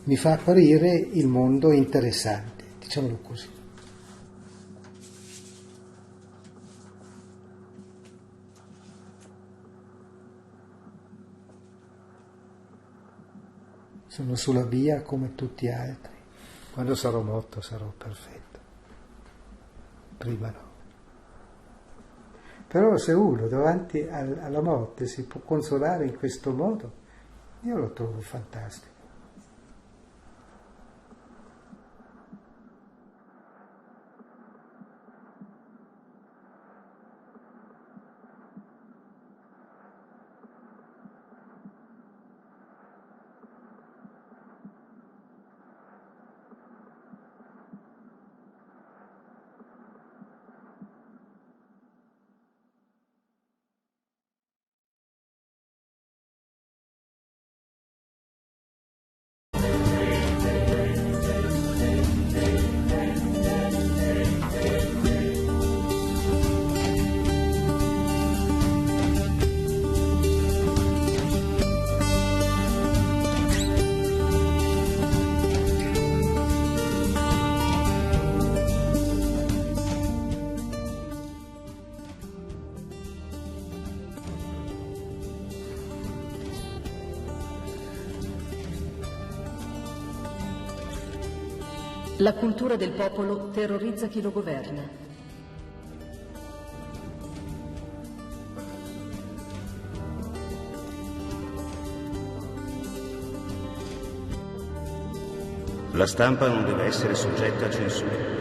mi fa apparire il mondo interessante, diciamolo così. Sono sulla via come tutti gli altri. Quando sarò morto sarò perfetto. Prima no. Però se uno davanti alla morte si può consolare in questo modo, io lo trovo fantastico. La cultura del popolo terrorizza chi lo governa. La stampa non deve essere soggetta a censura.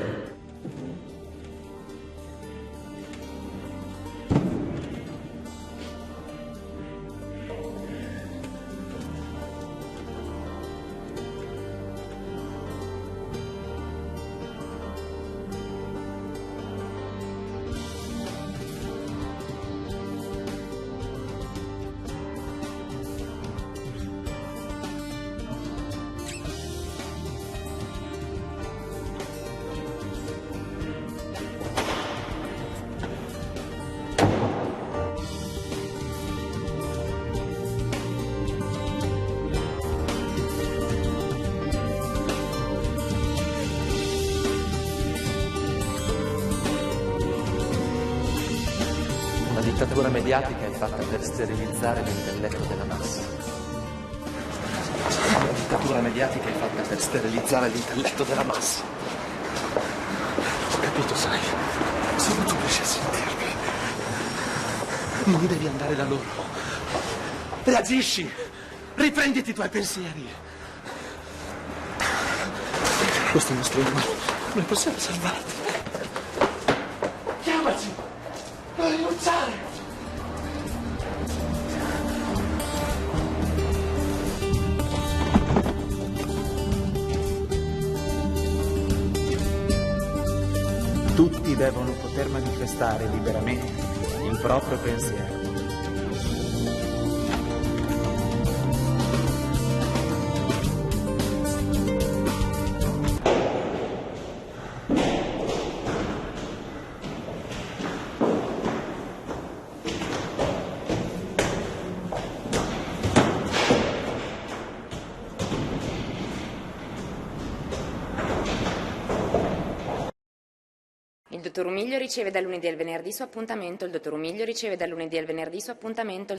La dittatura mediatica è fatta per sterilizzare l'intelletto della massa. La dittatura mediatica è fatta per sterilizzare l'intelletto della massa. Ho capito, sai. Solo tu riesci a sentirmi. Non devi andare da loro. Reagisci. Riprenditi i tuoi pensieri. Questo è il nostro numero. Noi possiamo salvarti. Chiamaci. Non rinunciare! Tutti devono poter manifestare liberamente il proprio pensiero. Il dottor Umiglio riceve dal lunedì al venerdì suo appuntamento. Il dottor Umiglio riceve dal lunedì al venerdì suo appuntamento.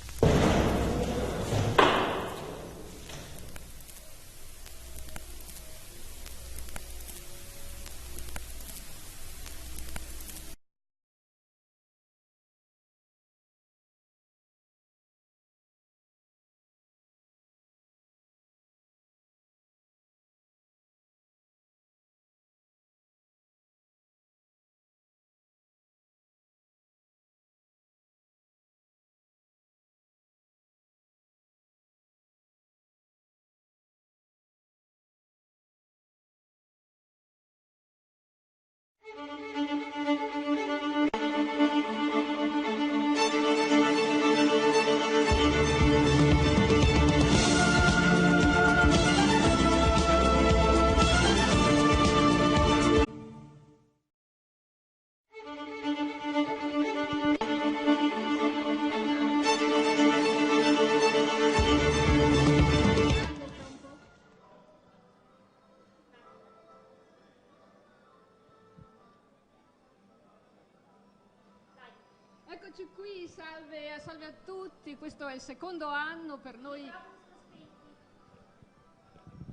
Eccoci qui, salve a tutti, questo è il secondo anno per noi.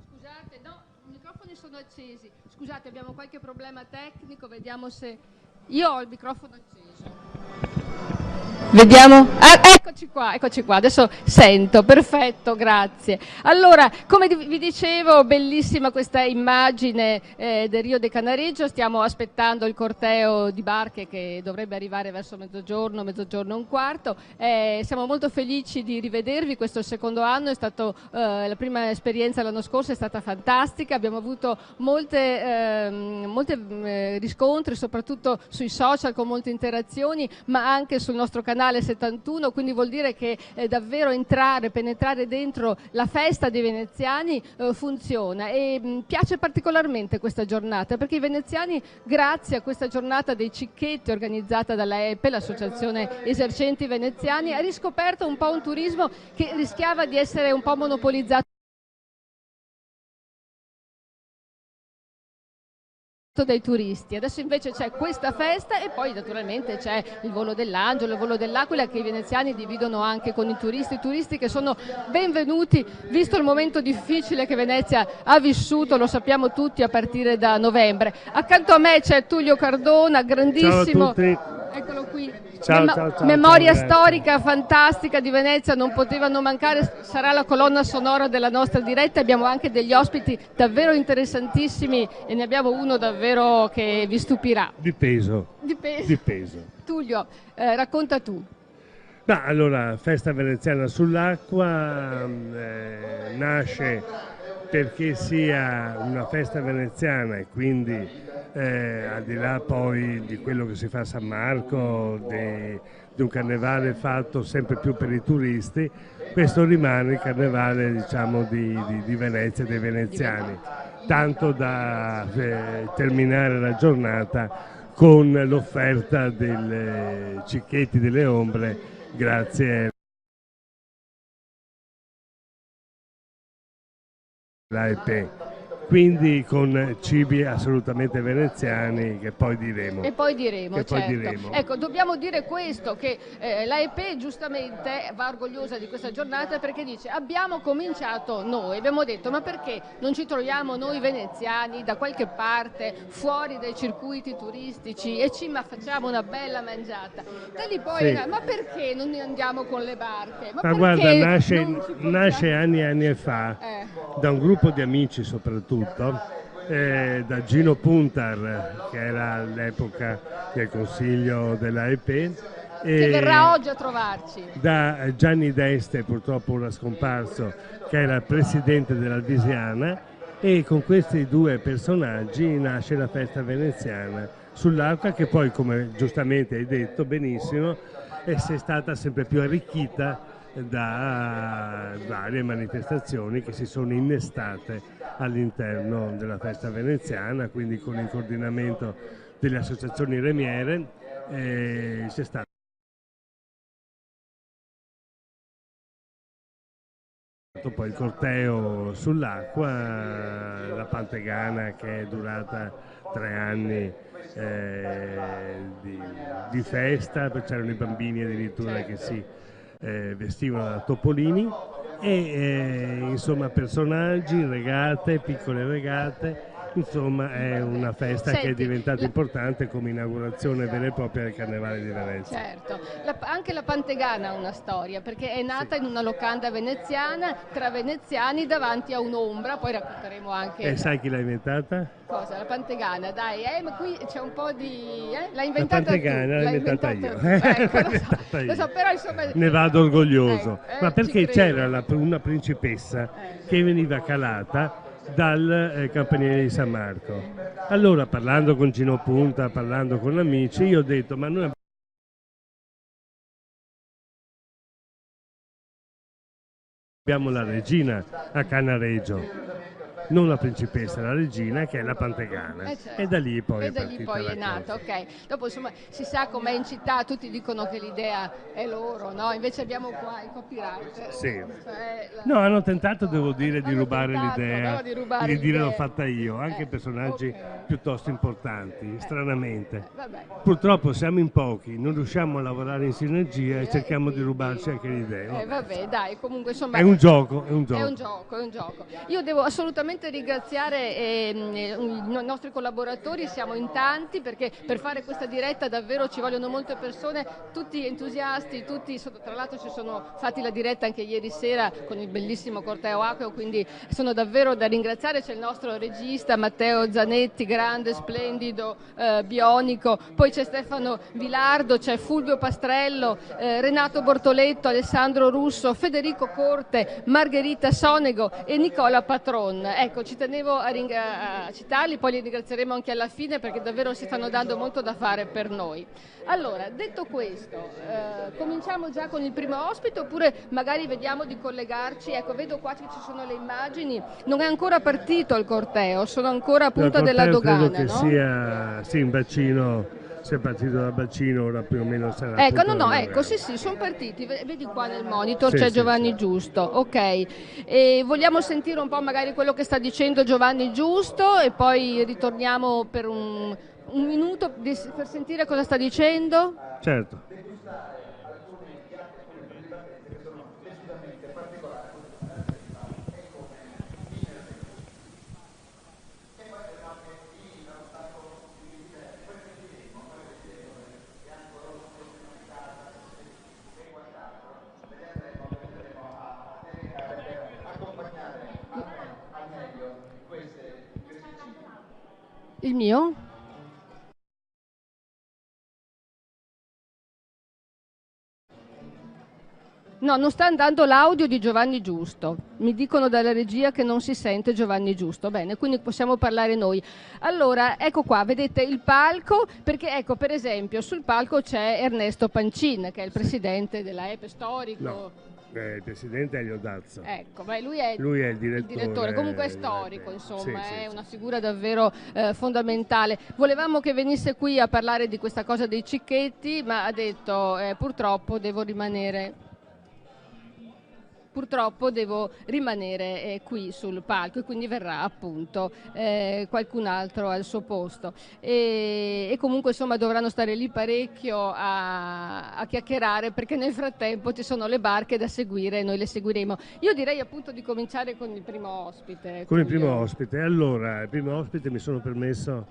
Scusate, no, i microfoni sono accesi. Scusate, abbiamo qualche problema tecnico, vediamo se... Io ho il microfono acceso. Vediamo, eccoci qua, adesso sento, perfetto, grazie. Allora, come vi dicevo, bellissima questa immagine del Rio de Canareggio, stiamo aspettando il corteo di barche che dovrebbe arrivare verso mezzogiorno e un quarto, siamo molto felici di rivedervi, questo è il secondo anno, è stato, la prima esperienza l'anno scorso è stata fantastica, abbiamo avuto molte riscontri, soprattutto sui social con molte interazioni, ma anche sul nostro canale 71, quindi vuol dire che davvero penetrare dentro la festa dei veneziani funziona e piace particolarmente questa giornata perché i veneziani, grazie a questa giornata dei cicchetti organizzata dalla EPE, l'associazione esercenti veneziani, ha riscoperto un po' un turismo che rischiava di essere un po' monopolizzato dai turisti. Adesso invece c'è questa festa e poi naturalmente c'è il volo dell'Angelo, il volo dell'Aquila che i veneziani dividono anche con i turisti che sono benvenuti visto il momento difficile che Venezia ha vissuto, lo sappiamo tutti, a partire da novembre. Accanto a me c'è Tullio Cardona, grandissimo. Ciao a tutti. Eccolo qui. Ciao, Memoria storica fantastica di Venezia, non potevano mancare, sarà la colonna sonora della nostra diretta. Abbiamo anche degli ospiti davvero interessantissimi e ne abbiamo uno davvero che vi stupirà. Di peso. Tullio, racconta tu. Allora, Festa Veneziana sull'Acqua nasce perché sia una festa veneziana e quindi al di là poi di quello che si fa a San Marco, di un carnevale fatto sempre più per i turisti, questo rimane il carnevale, diciamo, di Venezia e dei veneziani, tanto da terminare la giornata con l'offerta dei cicchetti delle ombre grazie all'AEP. Quindi con cibi assolutamente veneziani che poi diremo. Certo. Ecco, dobbiamo dire questo, che l'AEP giustamente va orgogliosa di questa giornata perché dice abbiamo cominciato noi, abbiamo detto ma perché non ci troviamo noi veneziani da qualche parte fuori dai circuiti turistici e facciamo una bella mangiata. Da lì poi, sì. Ma perché non andiamo con le barche? Ma guarda, nasce anni e anni fa da un gruppo di amici soprattutto, da Gino Puntar, che era all'epoca del consiglio dell'AEP, che verrà oggi a trovarci, da Gianni D'Este, purtroppo ora scomparso, che era il presidente dell'Alvisiana, e con questi due personaggi nasce la festa veneziana sull'Acqua, che poi, come giustamente hai detto benissimo, è stata sempre più arricchita da varie manifestazioni che si sono innestate all'interno della festa veneziana, quindi con il coordinamento delle associazioni remiere c'è stato poi il corteo sull'Acqua, la Pantegana che è durata 3 anni di festa, c'erano i bambini addirittura che si vestivano da topolini e insomma personaggi, regate, piccole regate, insomma è una festa che è diventata importante come inaugurazione vera e propria del Carnevale di Venezia. Certo, anche la Pantegana ha una storia perché è nata in una locanda veneziana tra veneziani davanti a un'ombra, poi racconteremo anche... E sai chi l'ha inventata? Cosa? La Pantegana, dai, ma qui c'è un po' di... L'hai inventata la Pantegana tu. l'hai inventata io. Ecco, lo so, però insomma... Ne vado orgoglioso, ma perché c'era una principessa che veniva calata dal campanile di San Marco. Allora, parlando con Gino Punta, parlando con amici, io ho detto ma noi abbiamo la regina a Canareggio non la principessa, la regina, che è la Pantegana. Certo. E da lì poi e da lì poi è nato, ok. Dopo insomma si sa com'è in città, tutti dicono che l'idea è loro, no? Invece abbiamo qua il copyright. Sì. Cioè, No, hanno tentato, devo dire, di rubare l'idea, no, di rubare di dire l'idea. l'ho fatta io, anche personaggi ok. piuttosto importanti, stranamente. Vabbè. Purtroppo siamo in pochi, non riusciamo a lavorare in sinergia e cerchiamo di rubarci anche l'idea. Vabbè, dai, comunque insomma È un gioco, è un gioco. È un gioco. Io devo assolutamente ringraziare i nostri collaboratori, siamo in tanti perché per fare questa diretta davvero ci vogliono molte persone, tutti entusiasti, tra l'altro ci sono fatti la diretta anche ieri sera con il bellissimo corteo acqueo, quindi sono davvero da ringraziare. C'è il nostro regista Matteo Zanetti, grande, splendido, bionico, poi c'è Stefano Vilardo, c'è Fulvio Pastrello, Renato Bortoletto, Alessandro Russo, Federico Corte, Margherita Sonego e Nicola Patron. Ecco, ci tenevo a citarli, poi li ringrazieremo anche alla fine perché davvero si stanno dando molto da fare per noi. Allora, detto questo, cominciamo già con il primo ospite oppure magari vediamo di collegarci? Ecco, vedo qua che ci sono le immagini, non è ancora partito il corteo, sono ancora a Punta della Dogana, credo che sia sì, in bacino. Se è partito da Bacino, ora più o meno sarà. Ecco, ecco, sì, sono partiti. Vedi qua nel monitor c'è Giovanni Giusto, ok. E vogliamo sentire un po' magari quello che sta dicendo Giovanni Giusto e poi ritorniamo per un minuto per sentire cosa sta dicendo? Certo. Il mio? No, non sta andando l'audio di Giovanni Giusto. Mi dicono dalla regia che non si sente Giovanni Giusto. Bene, quindi possiamo parlare noi. Allora, ecco qua, vedete il palco, perché ecco, per esempio, sul palco c'è Ernesto Pancin, che è il presidente della EPE storico. No. Il presidente è Elio Dazzo. Ecco, beh, lui è il direttore. Comunque è storico, insomma, sì, è sì, una figura davvero fondamentale. Volevamo che venisse qui a parlare di questa cosa dei cicchetti, ma ha detto purtroppo devo rimanere qui sul palco e quindi verrà appunto qualcun altro al suo posto e comunque insomma dovranno stare lì parecchio a chiacchierare perché nel frattempo ci sono le barche da seguire e noi le seguiremo. Io direi appunto di cominciare con il primo ospite. Con il primo ospite. Allora, il primo ospite mi sono permesso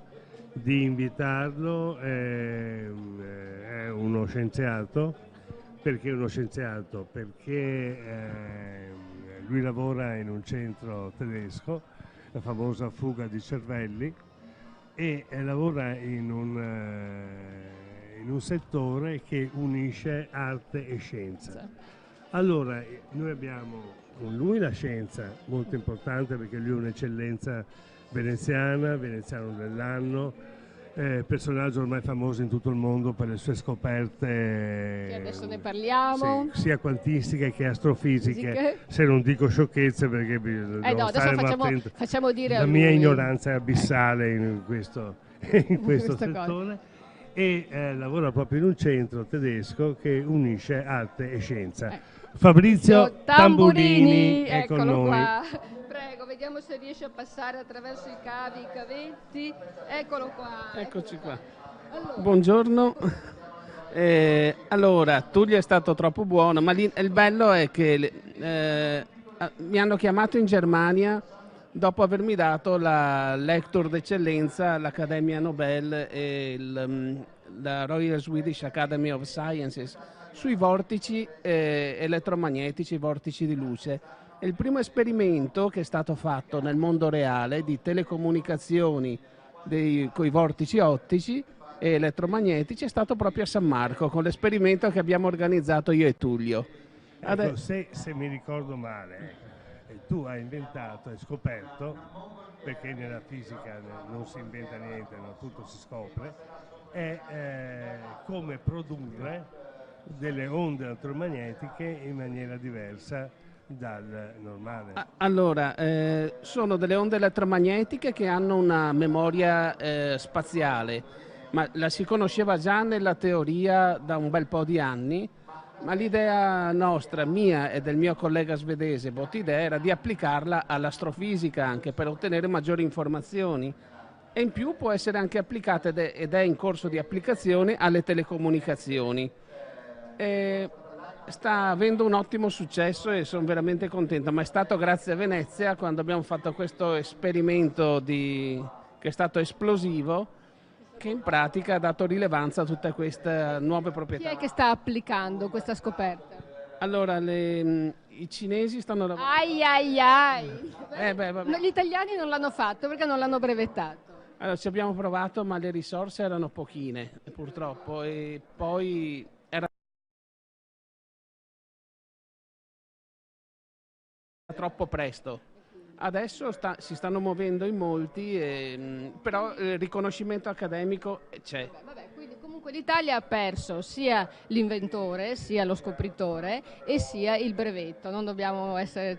di invitarlo, è uno scienziato. Perché uno scienziato? Perché lui lavora in un centro tedesco, la famosa fuga di cervelli, e lavora in un settore che unisce arte e scienza. Allora, noi abbiamo con lui la scienza, molto importante perché lui è un'eccellenza veneziano dell'anno, personaggio ormai famoso in tutto il mondo per le sue scoperte che adesso ne parliamo, sia quantistiche che astrofisiche. Se non dico sciocchezze perché devo stare attento. Facciamo dire la mia ignoranza è abissale in questo settore e lavora proprio in un centro tedesco che unisce arte e scienza. Fabrizio Tamburini è con noi. Qua. Prego, vediamo se riesce a passare attraverso i cavi, i cavetti. Eccolo qua. Eccoci qua. Allora. Buongiorno. Allora, Tullio è stato troppo buono, ma il bello è che mi hanno chiamato in Germania dopo avermi dato la lecture d'eccellenza, l'Accademia Nobel e la Royal Swedish Academy of Sciences sui vortici elettromagnetici, vortici di luce. È il primo esperimento che è stato fatto nel mondo reale di telecomunicazioni con i vortici ottici e elettromagnetici, è stato proprio a San Marco con l'esperimento che abbiamo organizzato io e Tullio. Ecco, se mi ricordo male, tu hai inventato e scoperto, perché nella fisica non si inventa niente, no? Tutto si scopre, è come produrre delle onde elettromagnetiche in maniera diversa dal normale. Allora, sono delle onde elettromagnetiche che hanno una memoria spaziale, ma la si conosceva già nella teoria da un bel po' di anni, ma l'idea nostra, mia e del mio collega svedese Bottidè, era di applicarla all'astrofisica anche per ottenere maggiori informazioni. E in più può essere anche applicata ed è in corso di applicazione alle telecomunicazioni. Sta avendo un ottimo successo e sono veramente contento, ma è stato grazie a Venezia quando abbiamo fatto questo esperimento che è stato esplosivo, che in pratica ha dato rilevanza a tutte queste nuove proprietà. Chi è che sta applicando questa scoperta? Allora, i cinesi stanno lavorando. Gli italiani non l'hanno fatto perché non l'hanno brevettato. Allora, ci abbiamo provato, ma le risorse erano pochine, purtroppo, e poi era troppo presto. Adesso si stanno muovendo in molti, però il riconoscimento accademico c'è. Quindi comunque l'Italia ha perso sia l'inventore, sia lo scopritore e sia il brevetto. Non dobbiamo essere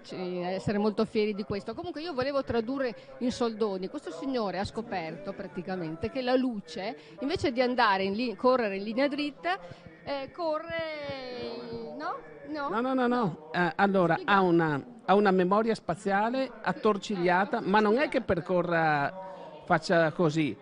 molto fieri di questo. Comunque io volevo tradurre in soldoni. Questo signore ha scoperto praticamente che la luce, invece di andare correre in linea dritta, corre... No. Allora, ha una memoria spaziale attorcigliata, ma non è che faccia così.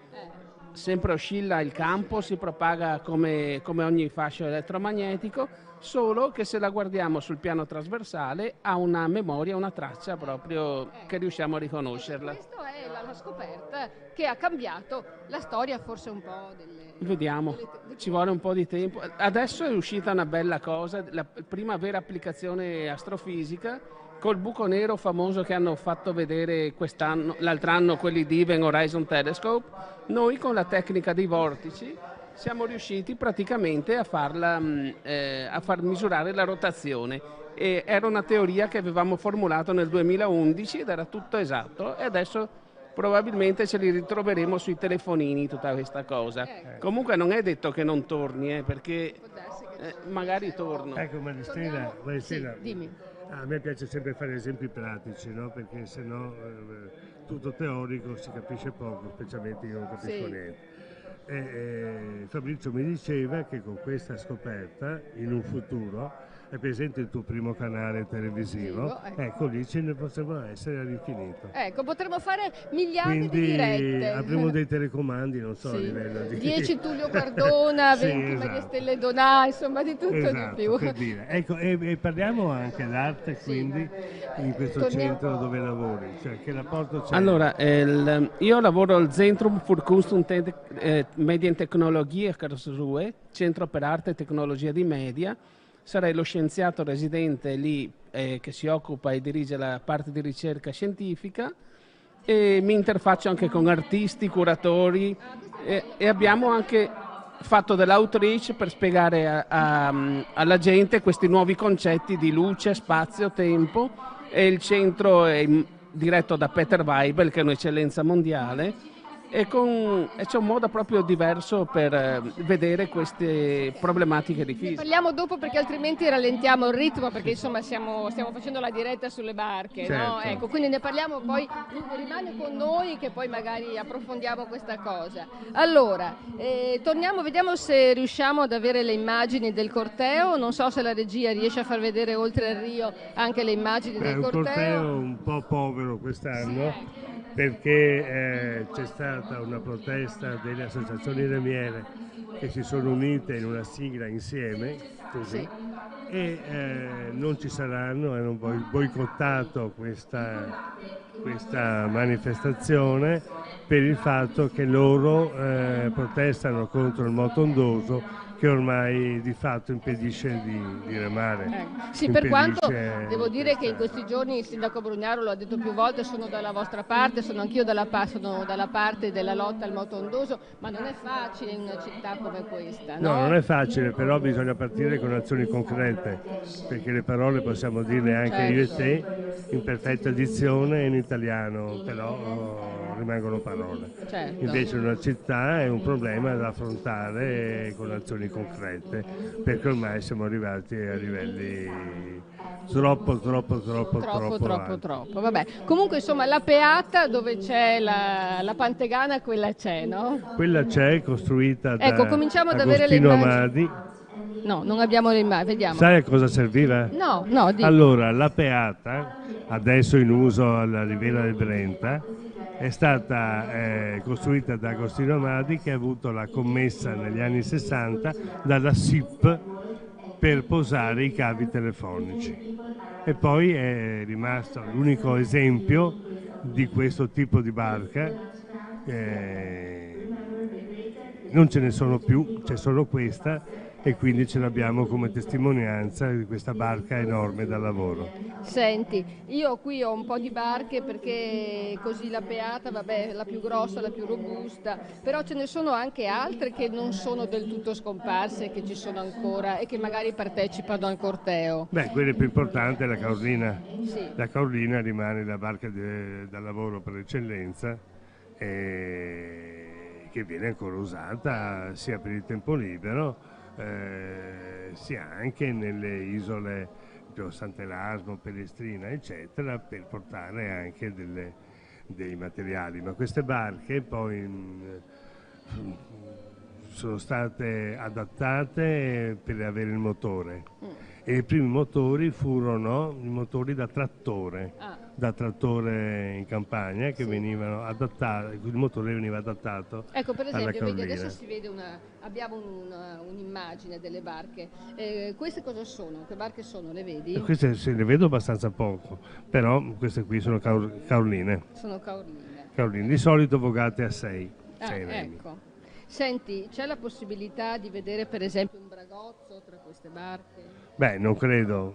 Sempre oscilla il campo, si propaga come ogni fascio elettromagnetico, solo che se la guardiamo sul piano trasversale ha una memoria, una traccia proprio che riusciamo a riconoscerla. Questa è la scoperta che ha cambiato la storia forse un po' Vediamo, ci vuole un po' di tempo. Adesso è uscita una bella cosa, la prima vera applicazione astrofisica, col buco nero famoso che hanno fatto vedere l'altro anno quelli di Event Horizon Telescope. Noi con la tecnica dei vortici siamo riusciti praticamente a far misurare la rotazione. E era una teoria che avevamo formulato nel 2011 ed era tutto esatto, e adesso probabilmente ce li ritroveremo sui telefonini tutta questa cosa. Comunque non è detto che non torni, perché magari torno. Ecco, Maristella, Sì, dimmi. a me piace sempre fare esempi pratici, no? Perché sennò tutto teorico si capisce poco, specialmente io non capisco niente. Fabrizio mi diceva che con questa scoperta, in un futuro, è presente il tuo primo canale televisivo, ecco lì ce ne possono essere all'infinito. Ecco, potremmo fare miliardi Quindi di dirette. avremo dei telecomandi, non so, a livello di... 10 Tullio Cardona, Sì, 20 esatto. Maria Stelle Donà, insomma di tutto Esatto, di più. per dire. Ecco, e parliamo anche d'arte, quindi, in questo centro dove lavori, cioè che rapporto c'è? Allora, io lavoro al Zentrum für Kunst und Medientechnologie Karlsruhe, Centro per Arte e Tecnologia di Media. Sarei lo scienziato residente lì che si occupa e dirige la parte di ricerca scientifica, e mi interfaccio anche con artisti, curatori, e abbiamo anche fatto dell'outreach per spiegare alla gente questi nuovi concetti di luce, spazio, tempo, e il centro è diretto da Peter Weibel, che è un'eccellenza mondiale, e c'è un modo proprio diverso per vedere queste problematiche di fisica. Parliamo dopo perché altrimenti rallentiamo il ritmo, perché insomma stiamo facendo la diretta sulle barche, certo. No? Ecco, quindi ne parliamo poi, rimane con noi che poi magari approfondiamo questa cosa. Allora, torniamo, vediamo se riusciamo ad avere le immagini del corteo, non so se la regia riesce a far vedere oltre al Rio anche le immagini del corteo. È un corteo un po' povero quest'anno, perché c'è stata una protesta delle associazioni remiere che si sono unite in una sigla insieme, così, e non ci saranno, hanno boicottato questa manifestazione per il fatto che loro protestano contro il moto ondoso, che ormai di fatto impedisce di remare. Sì, per quanto devo dire che in questi giorni il sindaco Brugnaro lo ha detto più volte, sono dalla vostra parte, sono anch'io dalla parte della lotta al moto ondoso, ma non è facile in una città come questa, no? No, non è facile, però bisogna partire con azioni concrete, perché le parole possiamo dirle anche io e te in perfetta dizione in italiano, però rimangono parole. Certo. Invece una città è un problema da affrontare con azioni soluzioni concrete, perché ormai siamo arrivati a livelli troppo alti. Vabbè, comunque insomma la Peata dove c'è la Pantegana, quella c'è, no? Quella c'è, costruita da Ecco, cominciamo ad avere le Agostino immagini. Amadi. No, non abbiamo le immagini, vediamo. Sai a cosa serviva? No, di... Allora, la Peata, adesso in uso alla Riviera del Brenta, è stata costruita da Agostino Amadi, che ha avuto la commessa negli anni 60 dalla SIP per posare i cavi telefonici, e poi è rimasto l'unico esempio di questo tipo di barca. Non ce ne sono più, c'è solo questa, e quindi ce l'abbiamo come testimonianza di questa barca enorme da lavoro. Senti, io qui ho un po' di barche perché così la Peata, vabbè, la più grossa, la più robusta, però ce ne sono anche altre che non sono del tutto scomparse, che ci sono ancora e che magari partecipano al corteo. Beh, quella più importante è la Caorlina. Sì. La Caorlina rimane la barca da lavoro per eccellenza, che viene ancora usata sia per il tempo libero, sia anche nelle isole tipo Sant'Elasmo, Pellestrina, eccetera, per portare anche dei materiali. Ma queste barche poi sono state adattate per avere il motore, e i primi motori furono i motori da trattore in campagna, che venivano adattati, il motore veniva adattato. Ecco, per esempio, vedi, Caorlina. adesso si vede abbiamo un'immagine delle barche. Queste cosa sono? Che barche sono? Le vedi? Queste se le vedo abbastanza poco, però queste qui sono caorline. Sono caorline. Caorline, di solito vogate a 6 remi. Ecco. Senti, c'è la possibilità di vedere per esempio un bragozzo tra queste barche? Beh, non credo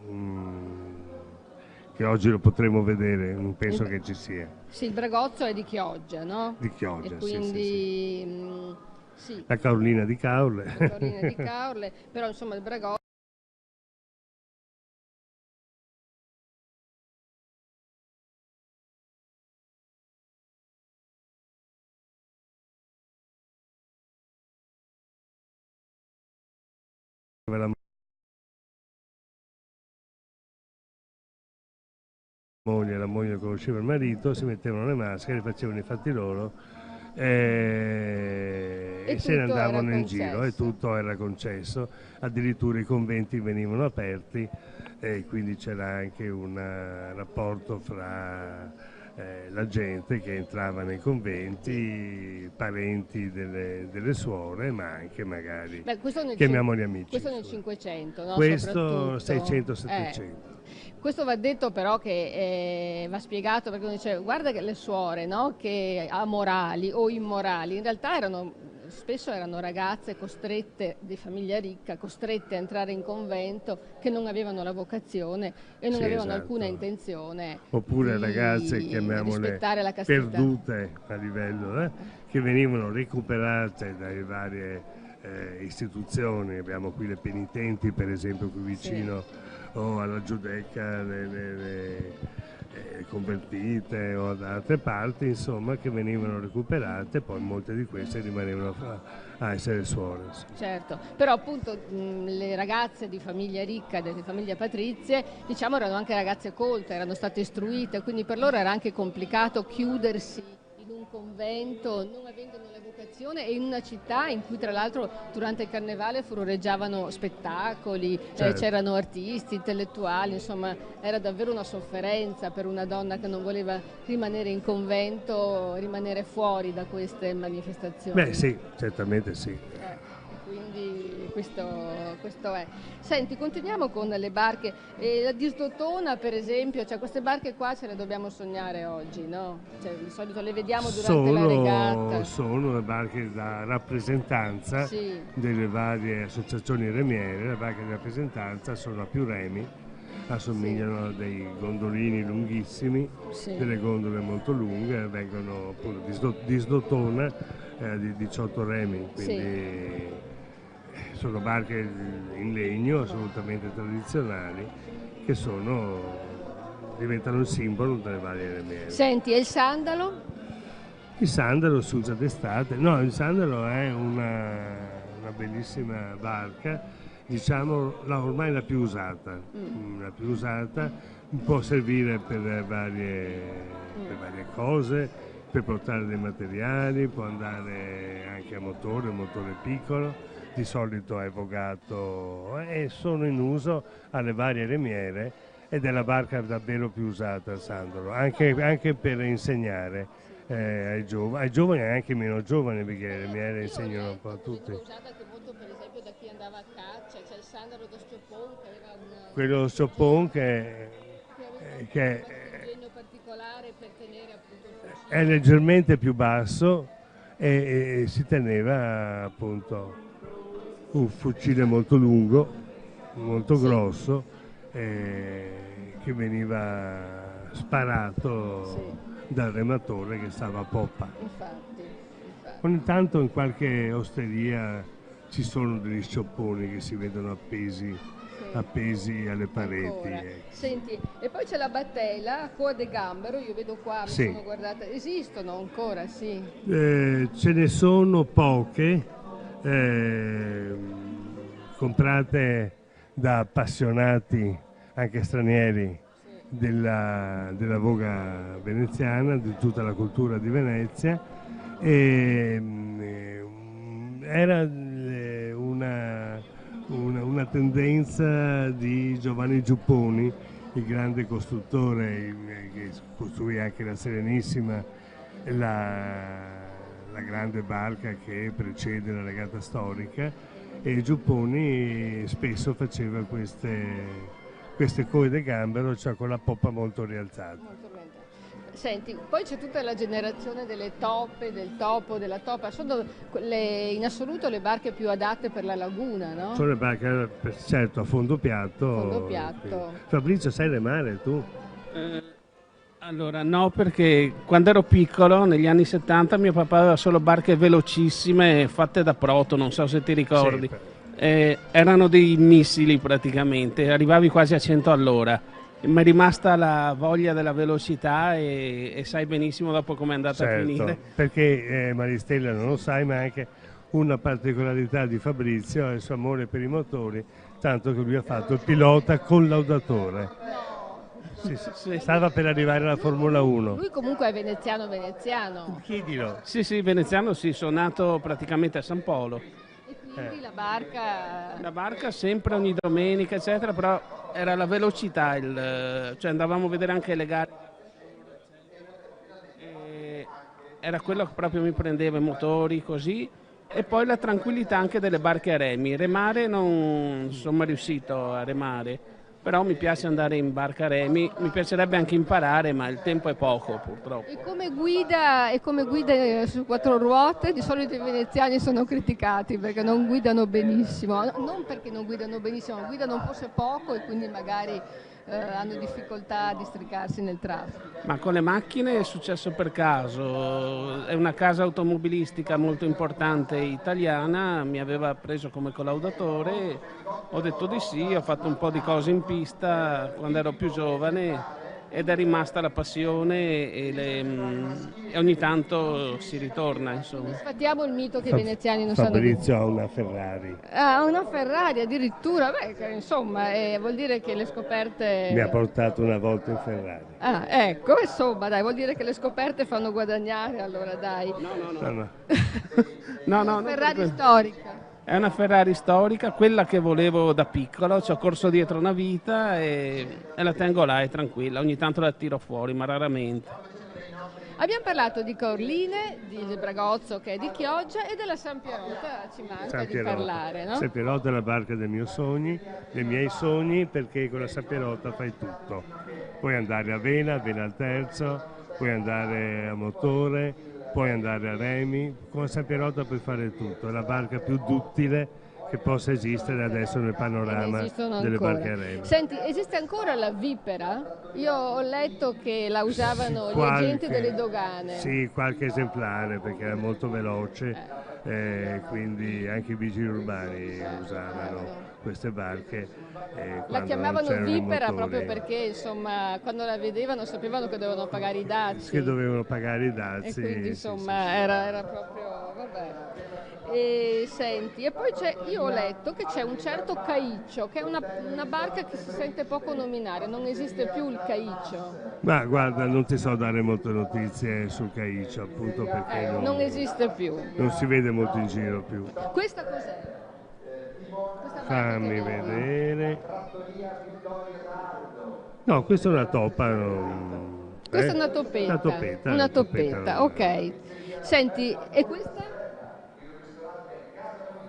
che oggi lo potremo vedere, non penso che ci sia. Sì, il bragozzo è di Chioggia, no? Di Chioggia, e quindi, sì. sì. La Caorlina di Caorle. La Caorlina di Caorle, però insomma il bragozzo... La moglie conosceva il marito, si mettevano le maschere, facevano i fatti loro e se ne andavano in giro, e tutto era concesso, addirittura i conventi venivano aperti, e quindi c'era anche un rapporto fra la gente che entrava nei conventi, parenti delle suore, ma anche magari, chiamiamoli amici. Questo nel 500, no? Questo 600-700. Questo va detto però che va spiegato, perché uno dice guarda che le suore, no? Che amorali o immorali, in realtà spesso erano ragazze costrette, di famiglia ricca, costrette a entrare in convento, che non avevano la vocazione e non avevano alcuna intenzione. Oppure ragazze, chiamiamole rispettare la castità, perdute a livello, che venivano recuperate dalle varie istituzioni. Abbiamo qui le penitenti, per esempio, qui vicino, o alla Giudecca, le convertite, o da altre parti, insomma, che venivano recuperate, poi molte di queste rimanevano a essere suore. Certo, però appunto le ragazze di famiglia ricca, di famiglie patrizie, diciamo erano anche ragazze colte, erano state istruite, quindi per loro era anche complicato chiudersi in un convento, non avendone la vocazione, e in una città in cui tra l'altro durante il carnevale furoreggiavano spettacoli, c'erano artisti, intellettuali, insomma era davvero una sofferenza per una donna che non voleva rimanere in convento, rimanere fuori da queste manifestazioni. Beh sì, certamente sì. Quindi questo è. Senti, continuiamo con le barche. La Disdotona, per esempio, cioè queste barche qua ce le dobbiamo sognare oggi, no? Cioè, di solito le vediamo durante la regata. Sono le barche da rappresentanza delle varie associazioni remiere. Le barche di rappresentanza sono a più remi, assomigliano a dei gondolini lunghissimi, delle gondole molto lunghe, vengono appunto Disdotona di 18 remi, quindi sono barche in legno assolutamente tradizionali, che diventano il simbolo delle varie remiere. Senti, e il sandalo? Il sandalo si usa d'estate. No, il sandalo è una bellissima barca, diciamo ormai la più usata, può servire per varie cose, per portare dei materiali, può andare anche a motore, un motore piccolo, di solito è vogato e sono in uso alle varie remiere ed è la barca davvero più usata a Sandro, anche per insegnare ai giovani e anche meno giovani, perché le remiere insegnano un po' a tutti. Usata anche molto per esempio da chi andava a caccia, c'è il Sandro da Sciopon che aveva Quello Sciopon che un disegno particolare per tenere appunto il fucile. È leggermente più basso e si teneva appunto un fucile molto lungo, molto grosso, che veniva sparato dal rematore che stava a poppa. Infatti. Ogni tanto in qualche osteria ci sono degli sciopponi che si vedono appesi alle pareti. Senti, e poi c'è la battella, Coa de Gambero, io vedo qua, mi sono guardata, esistono ancora, sì? Ce ne sono poche, comprate da appassionati, anche stranieri, della voga veneziana, di tutta la cultura di Venezia, e era una tendenza di Giovanni Giupponi, il grande costruttore che costruì anche la Serenissima, la grande barca che precede la regata storica, e Giupponi spesso faceva queste coe de gambero, cioè con la poppa molto rialzata. Senti, poi c'è tutta la generazione delle toppe, del topo, della toppa, sono in assoluto le barche più adatte per la laguna, no? Sono le barche, certo, a fondo piatto. Fabrizio, sai remare tu? Allora no, perché quando ero piccolo, negli anni 70, mio papà aveva solo barche velocissime fatte da proto, non so se ti ricordi. Erano dei missili praticamente, arrivavi quasi a 100 all'ora. Mi è rimasta la voglia della velocità e sai benissimo dopo com'è andata a finire. Perché Maristella non lo sai, ma anche una particolarità di Fabrizio è il suo amore per i motori, tanto che lui ha fatto il pilota collaudatore. Sì. Stava per arrivare alla Formula 1. Lui comunque è veneziano. Chiedilo. Sì, veneziano, sì, sono nato praticamente a San Polo. E quindi la barca... La barca sempre ogni domenica, eccetera, però era la velocità, cioè andavamo a vedere anche le gare. Era quello che proprio mi prendeva, i motori, così. E poi la tranquillità anche delle barche a remi. Remare non sono mai riuscito a remare, però mi piace andare in barca a remi, mi piacerebbe anche imparare, ma il tempo è poco purtroppo. E come guida su quattro ruote, di solito i veneziani sono criticati perché non guidano benissimo, non perché non guidano benissimo, guidano forse poco e quindi magari hanno difficoltà a districarsi nel traffico. Ma con le macchine è successo per caso, è una casa automobilistica molto importante italiana, mi aveva preso come collaudatore, ho detto di sì, ho fatto un po' di cose in pista quando ero più giovane ed è rimasta la passione e ogni tanto si ritorna, insomma. Sfattiamo il mito che i veneziani non sanno. Fabrizio ha una Ferrari. Ah, una Ferrari addirittura, insomma, vuol dire che le scoperte... Mi ha portato una volta in Ferrari. Ah, ecco, insomma, dai, vuol dire che le scoperte fanno guadagnare, allora dai. No. Ferrari storica. È una Ferrari storica, quella che volevo da piccolo, ci ho corso dietro una vita e la tengo là, è tranquilla, ogni tanto la tiro fuori, ma raramente. Abbiamo parlato di Corline, di Bragozzo che è di Chioggia e della San Pierota, ci manca di parlare, no? San Pierota è la barca dei miei sogni, perché con la San Pierota fai tutto. Puoi andare a vela al terzo, puoi andare a motore, puoi andare a remi, con San Pierota puoi fare tutto, è la barca più duttile che possa esistere adesso nel panorama delle barche a remi. Senti, esiste ancora la Vipera? Io ho letto che la usavano gli agenti delle dogane. Sì, qualche esemplare perché era molto veloce, quindi anche i vigili urbani usavano queste barche. La chiamavano Vipera proprio perché insomma quando la vedevano sapevano che dovevano pagare i dazi. E quindi insomma era proprio, vabbè. E senti, e poi io ho letto che c'è un certo Caiccio, che è una barca che si sente poco nominare, non esiste più il Caiccio. Ma guarda, non ti so dare molte notizie sul Caiccio, appunto perché non esiste più. Non si vede molto in giro più. Questa cos'è? Fammi vedere. No, questa è una toppa. Questa è una toppetta. Una toppetta, ok. Senti, e questa?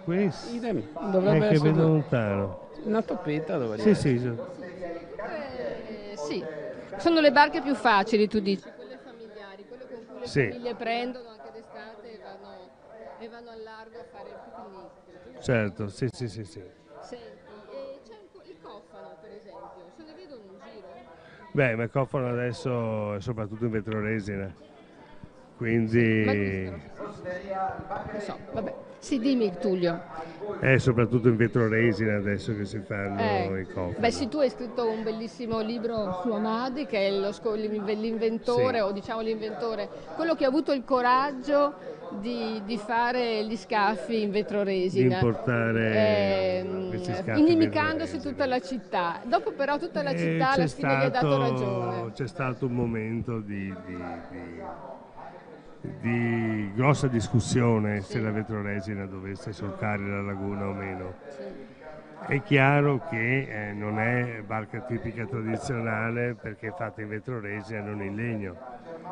Questa dovrebbe che essere vedo lontano. Una toppetta Sì, dovrebbe sì. Sì, sono le barche più facili, tu dici, quelle familiari, quelle con cui le famiglie prendono anche d'estate e vanno al largo a fare il picnic. Certo, sì. Senti, e c'è il cofano, per esempio, se ne vedono in giro? Beh, ma il cofano adesso è soprattutto in vetroresina, quindi... Non so, vabbè. Sì, dimmi Tullio. È soprattutto in vetroresina adesso che si fanno i cofani. Beh sì, tu hai scritto un bellissimo libro su Amadi, che è l'inventore, o diciamo l'inventore, quello che ha avuto il coraggio di fare gli scaffi in vetroresina. Di importare questi scaffi inimicandosi tutta la città. Dopo però tutta la città alla fine gli ha dato ragione. C'è stato un momento di grossa discussione se la vetroresina dovesse solcare la laguna o meno. È chiaro che non è barca tipica tradizionale perché è fatta in vetroresina e non in legno.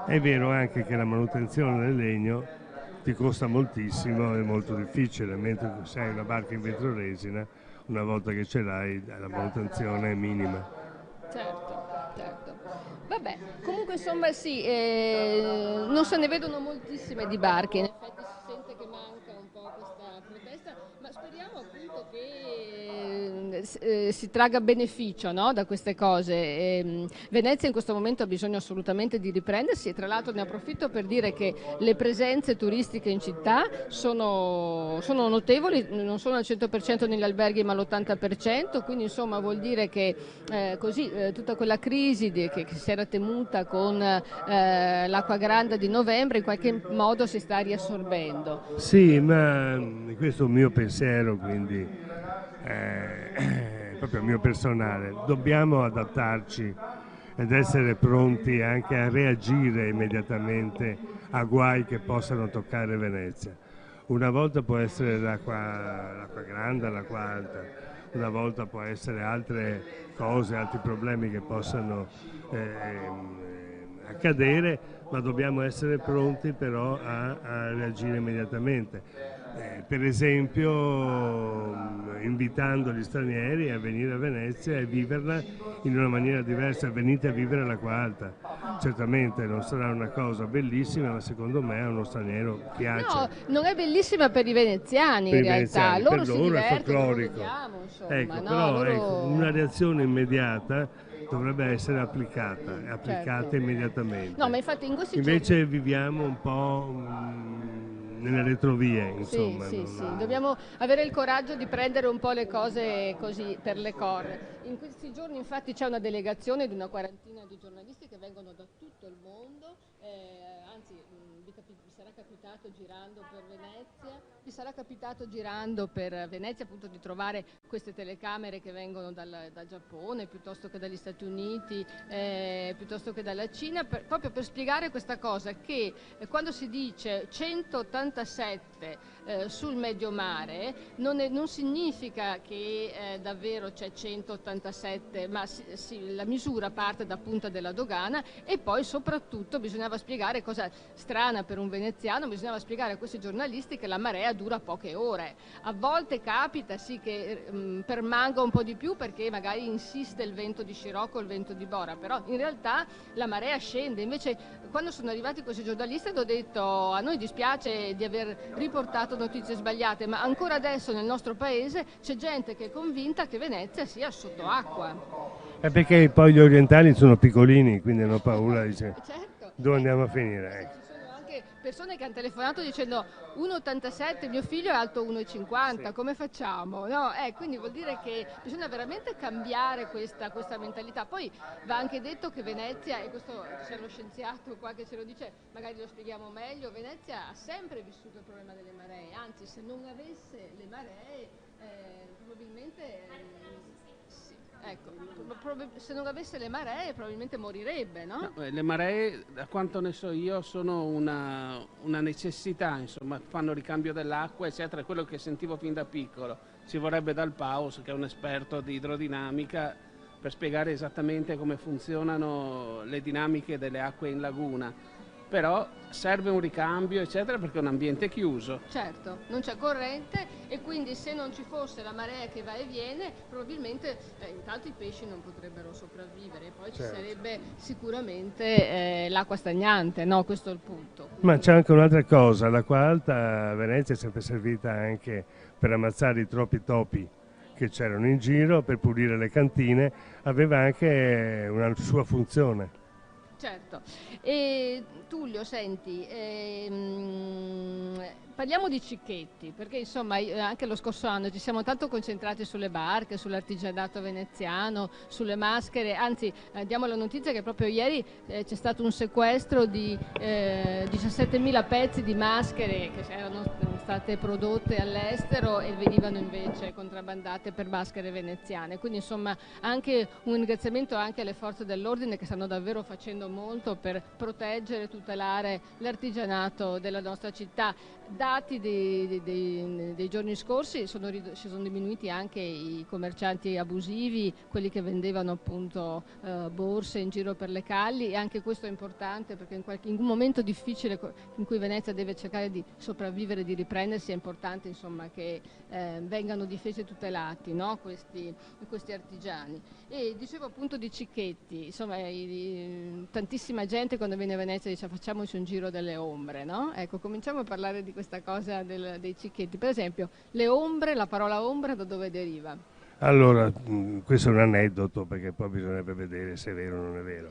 È vero anche che la manutenzione del legno ti costa moltissimo, è molto difficile, mentre se hai una barca in vetroresina, una volta che ce l'hai, la manutenzione è minima. Certo. Vabbè, comunque insomma sì, non se ne vedono moltissime di barche, in effetti si sente che manca un po' questa protesta, ma speriamo appunto che si tragga beneficio, no, da queste cose. Venezia in questo momento ha bisogno assolutamente di riprendersi e tra l'altro ne approfitto per dire che le presenze turistiche in città sono notevoli, non sono al 100% negli alberghi ma all'80%, quindi insomma vuol dire che tutta quella crisi che si era temuta con l'acqua grande di novembre in qualche modo si sta riassorbendo. Sì, ma questo è un mio pensiero, quindi proprio il mio personale. Dobbiamo adattarci ed essere pronti anche a reagire immediatamente a guai che possano toccare Venezia. Una volta può essere l'acqua grande, l'acqua alta, una volta può essere altre cose, altri problemi che possano accadere, ma dobbiamo essere pronti però a reagire immediatamente. Per esempio invitando gli stranieri a venire a Venezia e viverla in una maniera diversa, venite a vivere l'acqua alta. Certamente non sarà una cosa bellissima, ma secondo me a uno straniero piace. No, non è bellissima per i veneziani in realtà, loro si divertono, vediamo, insomma. Ecco, no, però loro... una reazione immediata dovrebbe essere applicata certo. Immediatamente. No, ma infatti in questi invece viviamo un po' nelle retrovie, insomma. Sì. Dobbiamo avere il coraggio di prendere un po' le cose così per le corna. In questi giorni infatti c'è una delegazione di una quarantina di giornalisti che vengono da tutto il mondo, anzi vi sarà capitato girando per Venezia appunto di trovare queste telecamere che vengono dal Giappone piuttosto che dagli Stati Uniti, piuttosto che dalla Cina, proprio per spiegare questa cosa che quando si dice 187 sul medio mare non significa che davvero c'è 187, ma la misura parte da Punta della Dogana e poi soprattutto bisognava spiegare, cosa strana per un veneziano, bisognava spiegare a questi giornalisti che la marea dura poche ore. A volte capita sì che permanga un po' di più perché magari insiste il vento di Scirocco o il vento di Bora, però in realtà la marea scende. Invece quando sono arrivati questi giornalisti hanno detto: a noi dispiace di aver riportato notizie sbagliate, ma ancora adesso nel nostro paese c'è gente che è convinta che Venezia sia sotto acqua. È perché poi gli orientali sono piccolini, quindi hanno paura, dice, certo. dove andiamo a finire? anche persone che hanno telefonato dicendo 1,87, mio figlio è alto 1,50, sì. Come facciamo? No? Quindi vuol dire che bisogna veramente cambiare questa mentalità. Poi va anche detto che Venezia, e questo c'è lo scienziato qua che ce lo dice, magari lo spieghiamo meglio, Venezia ha sempre vissuto il problema delle maree, anzi se non avesse le maree probabilmente... se non avesse le maree probabilmente morirebbe, no? No, le maree, da quanto ne so io, sono una necessità, insomma, fanno ricambio dell'acqua, eccetera, è quello che sentivo fin da piccolo. Ci vorrebbe Dal Paus, che è un esperto di idrodinamica, per spiegare esattamente come funzionano le dinamiche delle acque in laguna. Però serve un ricambio, eccetera, perché è un ambiente chiuso. Certo, non c'è corrente e quindi se non ci fosse la marea che va e viene, probabilmente intanto i pesci non potrebbero sopravvivere, e poi ci sarebbe sicuramente l'acqua stagnante, no? Questo è il punto. Quindi... Ma c'è anche un'altra cosa, l'acqua alta a Venezia è sempre servita anche per ammazzare i troppi topi che c'erano in giro, per pulire le cantine, aveva anche una sua funzione. Certo, e Tullio, senti, parliamo di Cicchetti, perché insomma anche lo scorso anno ci siamo tanto concentrati sulle barche, sull'artigianato veneziano, sulle maschere, anzi diamo la notizia che proprio ieri c'è stato un sequestro di 17.000 pezzi di maschere che erano state prodotte all'estero e venivano invece contrabbandate per maschere veneziane, quindi insomma anche un ringraziamento anche alle forze dell'ordine che stanno davvero facendo molto per proteggere e tutelare l'artigianato della nostra città. Dati dei giorni scorsi si sono diminuiti anche i commercianti abusivi, quelli che vendevano appunto borse in giro per le calli, e anche questo è importante perché in un momento difficile in cui Venezia deve cercare di sopravvivere, di riprendersi, è importante insomma che vengano difesi e tutelati, no? questi artigiani. E dicevo appunto di Cicchetti, insomma tantissima gente quando viene a Venezia dice facciamoci un giro delle ombre, no? Ecco, cominciamo a parlare di questa cosa dei Cicchetti. Per esempio, le ombre, la parola ombra da dove deriva? Allora, questo è un aneddoto perché poi bisognerebbe vedere se è vero o non è vero.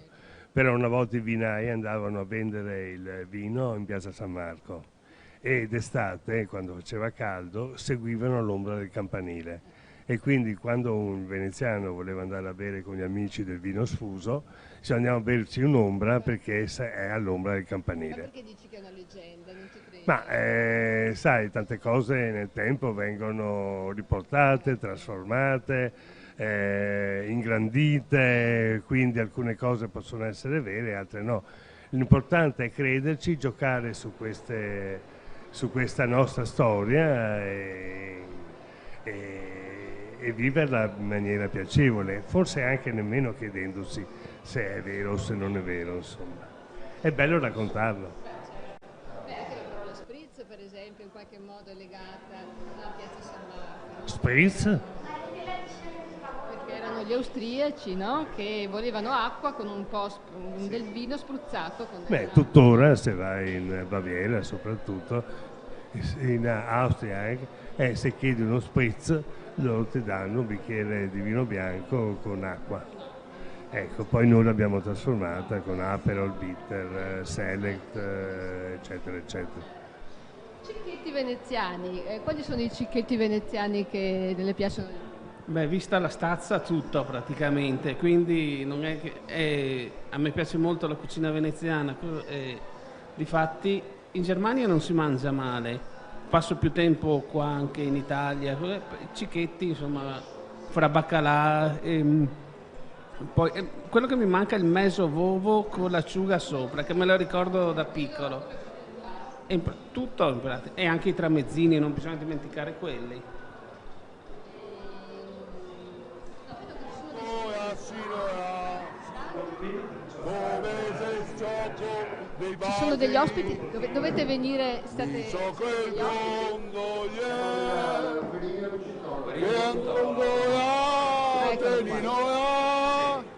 Però una volta i vinai andavano a vendere il vino in piazza San Marco e d'estate, quando faceva caldo, seguivano l'ombra del campanile. E quindi quando un veneziano voleva andare a bere con gli amici del vino sfuso, ci andiamo a berci un'ombra perché è all'ombra del campanile. Ma perché dici che è una leggenda? Non ti credo. Ma sai, tante cose nel tempo vengono riportate, trasformate, ingrandite, quindi alcune cose possono essere vere, altre no. L'importante è crederci, giocare su questa nostra storia e viverla in maniera piacevole, forse anche nemmeno chiedendosi se è vero o se non è vero, insomma. È bello raccontarlo. Beh, anche la parola spritz, per esempio, in qualche modo è legata alla piazza San Marco. Spritz? Perché erano gli austriaci, no? Che volevano acqua con un po' del vino spruzzato. Tuttora, se vai in Baviera soprattutto, in Austria, se chiedi uno spritz, loro ti danno un bicchiere di vino bianco con acqua. Ecco, poi noi l'abbiamo trasformata con Aperol, Bitter, Select, eccetera, eccetera. Cicchetti veneziani, quali sono i cicchetti veneziani che le piacciono? Beh, vista la stazza, tutto praticamente, quindi non è che a me piace molto la cucina veneziana, difatti in Germania non si mangia male. Passo più tempo qua anche in Italia, cicchetti, insomma, fra baccalà, poi quello che mi manca è il mesovovo con l'acciuga sopra, che me lo ricordo da piccolo. Tutto, e anche i tramezzini, non bisogna dimenticare quelli. Ci sono degli ospiti, dovete venire, state degli ospiti.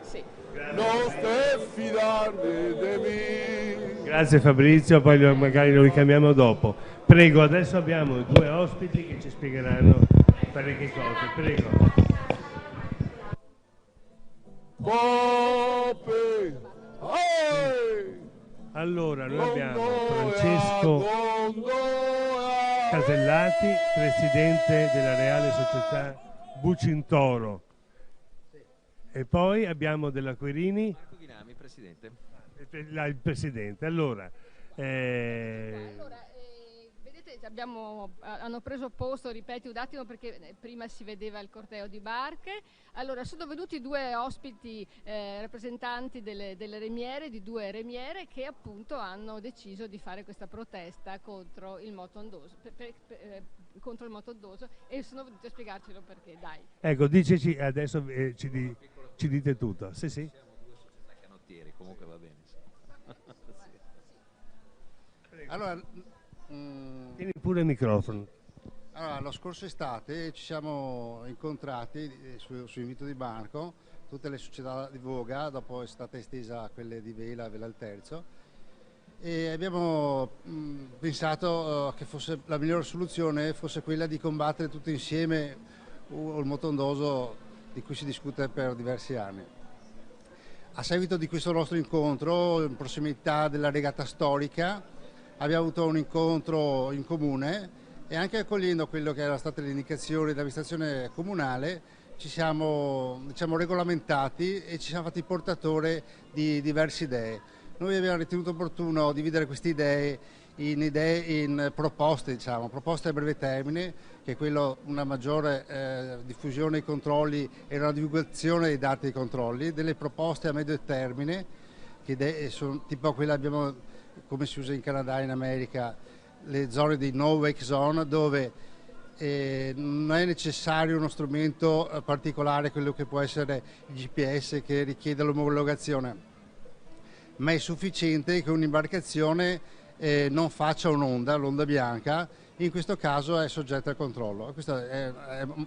Sì. Grazie Fabrizio, poi magari lo richiamiamo dopo. Prego, adesso abbiamo due ospiti che ci spiegheranno parecchie cose, prego. Allora, noi abbiamo Francesco Casellati, presidente della Reale Società Bucintoro. E poi abbiamo Della Querini. Marco Ghinami, presidente. Il presidente. Allora, vedete, hanno preso posto, ripeti un attimo perché prima si vedeva il corteo di barche. Allora, sono venuti due ospiti rappresentanti delle remiere, di due remiere che appunto hanno deciso di fare questa protesta contro il moto ondoso, contro il moto ondoso, e sono venuti a spiegarcelo perché, dai. Ecco, diceci adesso, ci dite tutto. Sì, sì. Siamo due società canottieri, comunque va bene. Allora, tieni pure il microfono. Allora, la scorsa estate ci siamo incontrati su invito di Marco, tutte le società di Voga, dopo è stata estesa a quelle di Vela al Terzo, e abbiamo pensato che fosse la migliore soluzione fosse quella di combattere tutti insieme il moto ondoso di cui si discute per diversi anni. A seguito di questo nostro incontro, in prossimità della regata storica, abbiamo avuto un incontro in comune e anche accogliendo quello che erano state le indicazioni dell'amministrazione comunale ci siamo regolamentati e ci siamo fatti portatori di diverse idee. Noi abbiamo ritenuto opportuno dividere queste idee in proposte, proposte a breve termine, che è quello una maggiore diffusione dei controlli e una divulgazione dei dati dei controlli, delle proposte a medio termine, che sono tipo quella abbiamo, come si usa in Canada e in America, le zone di no wake zone, dove non è necessario uno strumento particolare, quello che può essere il GPS che richiede l'omologazione, ma è sufficiente che un'imbarcazione non faccia un'onda, l'onda bianca, in questo caso è soggetta al controllo. Questo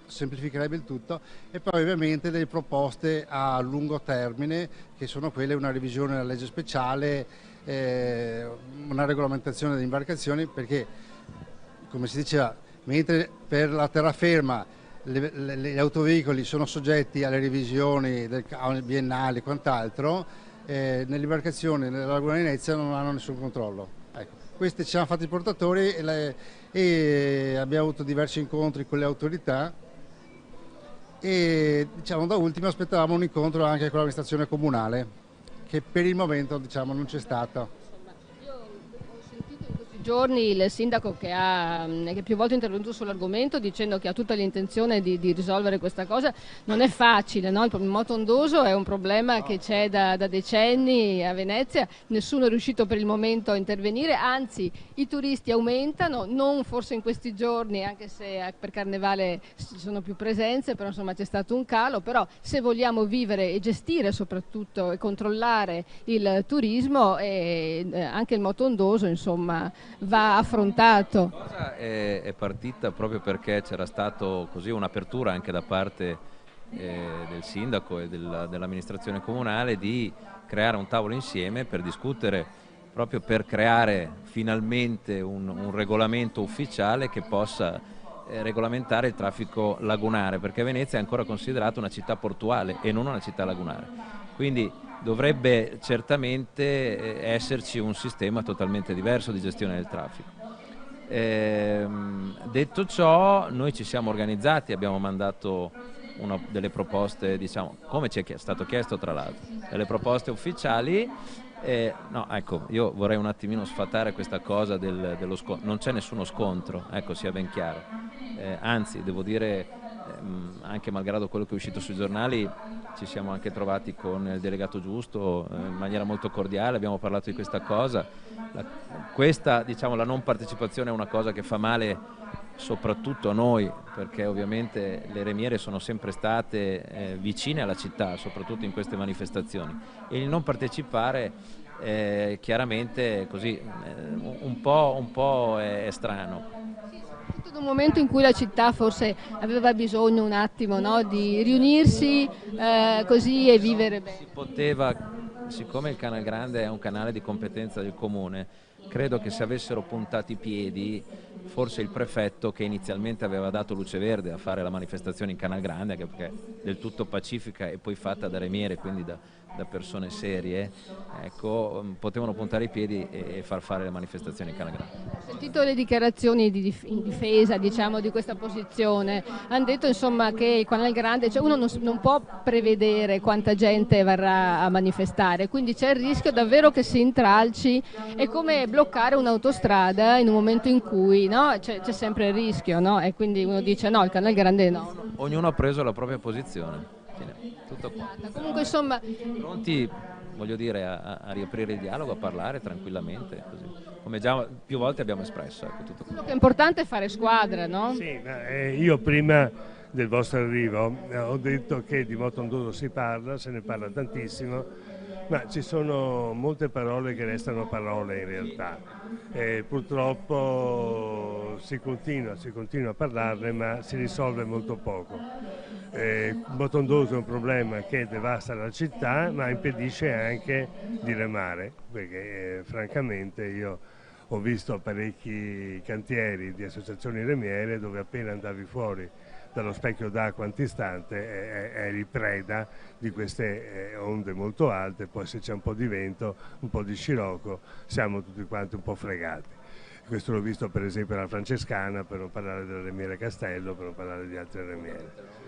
semplificherebbe il tutto. E poi ovviamente delle proposte a lungo termine, che sono quelle una revisione della legge speciale, una regolamentazione delle imbarcazioni, perché come si diceva, mentre per la terraferma gli autoveicoli sono soggetti alle revisioni biennali e quant'altro, nelle imbarcazioni nella Laguna di Venezia non hanno nessun controllo. Ecco, questi ci siamo fatti portatori e abbiamo avuto diversi incontri con le autorità e da ultimo aspettavamo un incontro anche con l'amministrazione comunale, che per il momento non c'è stato. Giorni il sindaco che più volte è intervenuto sull'argomento dicendo che ha tutta l'intenzione di risolvere questa cosa. Non è facile, no? Il moto ondoso è un problema che c'è da decenni a Venezia, nessuno è riuscito per il momento a intervenire, anzi i turisti aumentano, non forse in questi giorni, anche se per Carnevale ci sono più presenze, però insomma c'è stato un calo. Però se vogliamo vivere e gestire soprattutto e controllare il turismo, anche il moto ondoso insomma va affrontato. La cosa è partita proprio perché c'era stato così un'apertura anche da parte del sindaco e dell'amministrazione comunale di creare un tavolo insieme per discutere, proprio per creare finalmente un regolamento ufficiale che possa regolamentare il traffico lagunare, perché Venezia è ancora considerata una città portuale e non una città lagunare. Quindi dovrebbe certamente esserci un sistema totalmente diverso di gestione del traffico. Detto ciò, noi ci siamo organizzati, abbiamo mandato delle proposte, come ci è stato chiesto tra l'altro, delle proposte ufficiali. No, ecco, io vorrei un attimino sfatare questa cosa dello scontro. Non c'è nessuno scontro, ecco, sia ben chiaro. Anzi, devo dire, anche malgrado quello che è uscito sui giornali, ci siamo anche trovati con il delegato Giusto in maniera molto cordiale, abbiamo parlato di questa cosa. La non partecipazione è una cosa che fa male soprattutto a noi, perché ovviamente le remiere sono sempre state vicine alla città, soprattutto in queste manifestazioni, e il non partecipare chiaramente così un po' è strano. In un momento in cui la città forse aveva bisogno un attimo, no, di riunirsi così e vivere bene. Si poteva, siccome il Canal Grande è un canale di competenza del comune, credo che se avessero puntato i piedi, forse il prefetto, che inizialmente aveva dato luce verde a fare la manifestazione in Canal Grande, anche perché è del tutto pacifica e poi fatta da remiere, quindi da da persone serie, ecco, potevano puntare i piedi e far fare le manifestazioni in Canale Grande. Ho sentito le dichiarazioni in difesa, diciamo, di questa posizione. Hanno detto insomma che il Canale Grande, cioè uno non può prevedere quanta gente verrà a manifestare, quindi c'è il rischio davvero che si intralci. È come bloccare un'autostrada in un momento in cui, no, c'è sempre il rischio, no? E quindi uno dice no, il Canale Grande no. Ognuno ha preso la propria posizione. Tutto qua. Comunque insomma pronti, voglio dire, a riaprire il dialogo, a parlare tranquillamente, così come già più volte abbiamo espresso, ecco, tutto qua. quello che è importante è fare squadra, no? Sì, io prima del vostro arrivo ho detto che di Motondoso si parla, se ne parla tantissimo, ma ci sono molte parole che restano parole in realtà. Purtroppo si continua a parlarne, ma si risolve molto poco. Motondoso è un problema che devasta la città, ma impedisce anche di remare, perché francamente io ho visto parecchi cantieri di associazioni remiere dove appena andavi fuori dallo specchio d'acqua antistante eri preda di queste onde molto alte, poi se c'è un po' di vento, un po' di scirocco, siamo tutti quanti un po' fregati. Questo l'ho visto per esempio alla Francescana, per non parlare della Remiere Castello, per non parlare di altre remiere.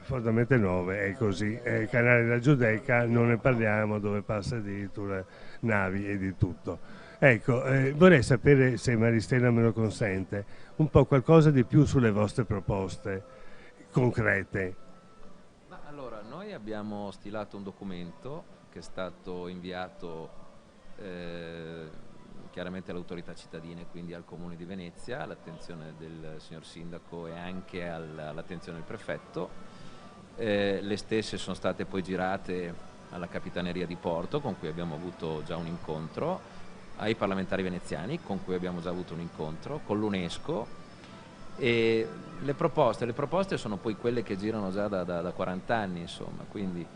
Fondamentalmente 9 è così, il canale della Giudecca non ne parliamo, dove passa addirittura navi e di tutto. Ecco, vorrei sapere, se Maristella me lo consente, un po' qualcosa di più sulle vostre proposte concrete. Ma allora, noi abbiamo stilato un documento che è stato inviato chiaramente alle autorità cittadine, quindi al Comune di Venezia, all'attenzione del signor Sindaco e anche all'attenzione del Prefetto. Le stesse sono state poi girate alla Capitaneria di Porto, con cui abbiamo avuto già un incontro, ai parlamentari veneziani, con cui abbiamo già avuto un incontro, con l'UNESCO, e le proposte sono poi quelle che girano già da 40 anni, insomma, quindi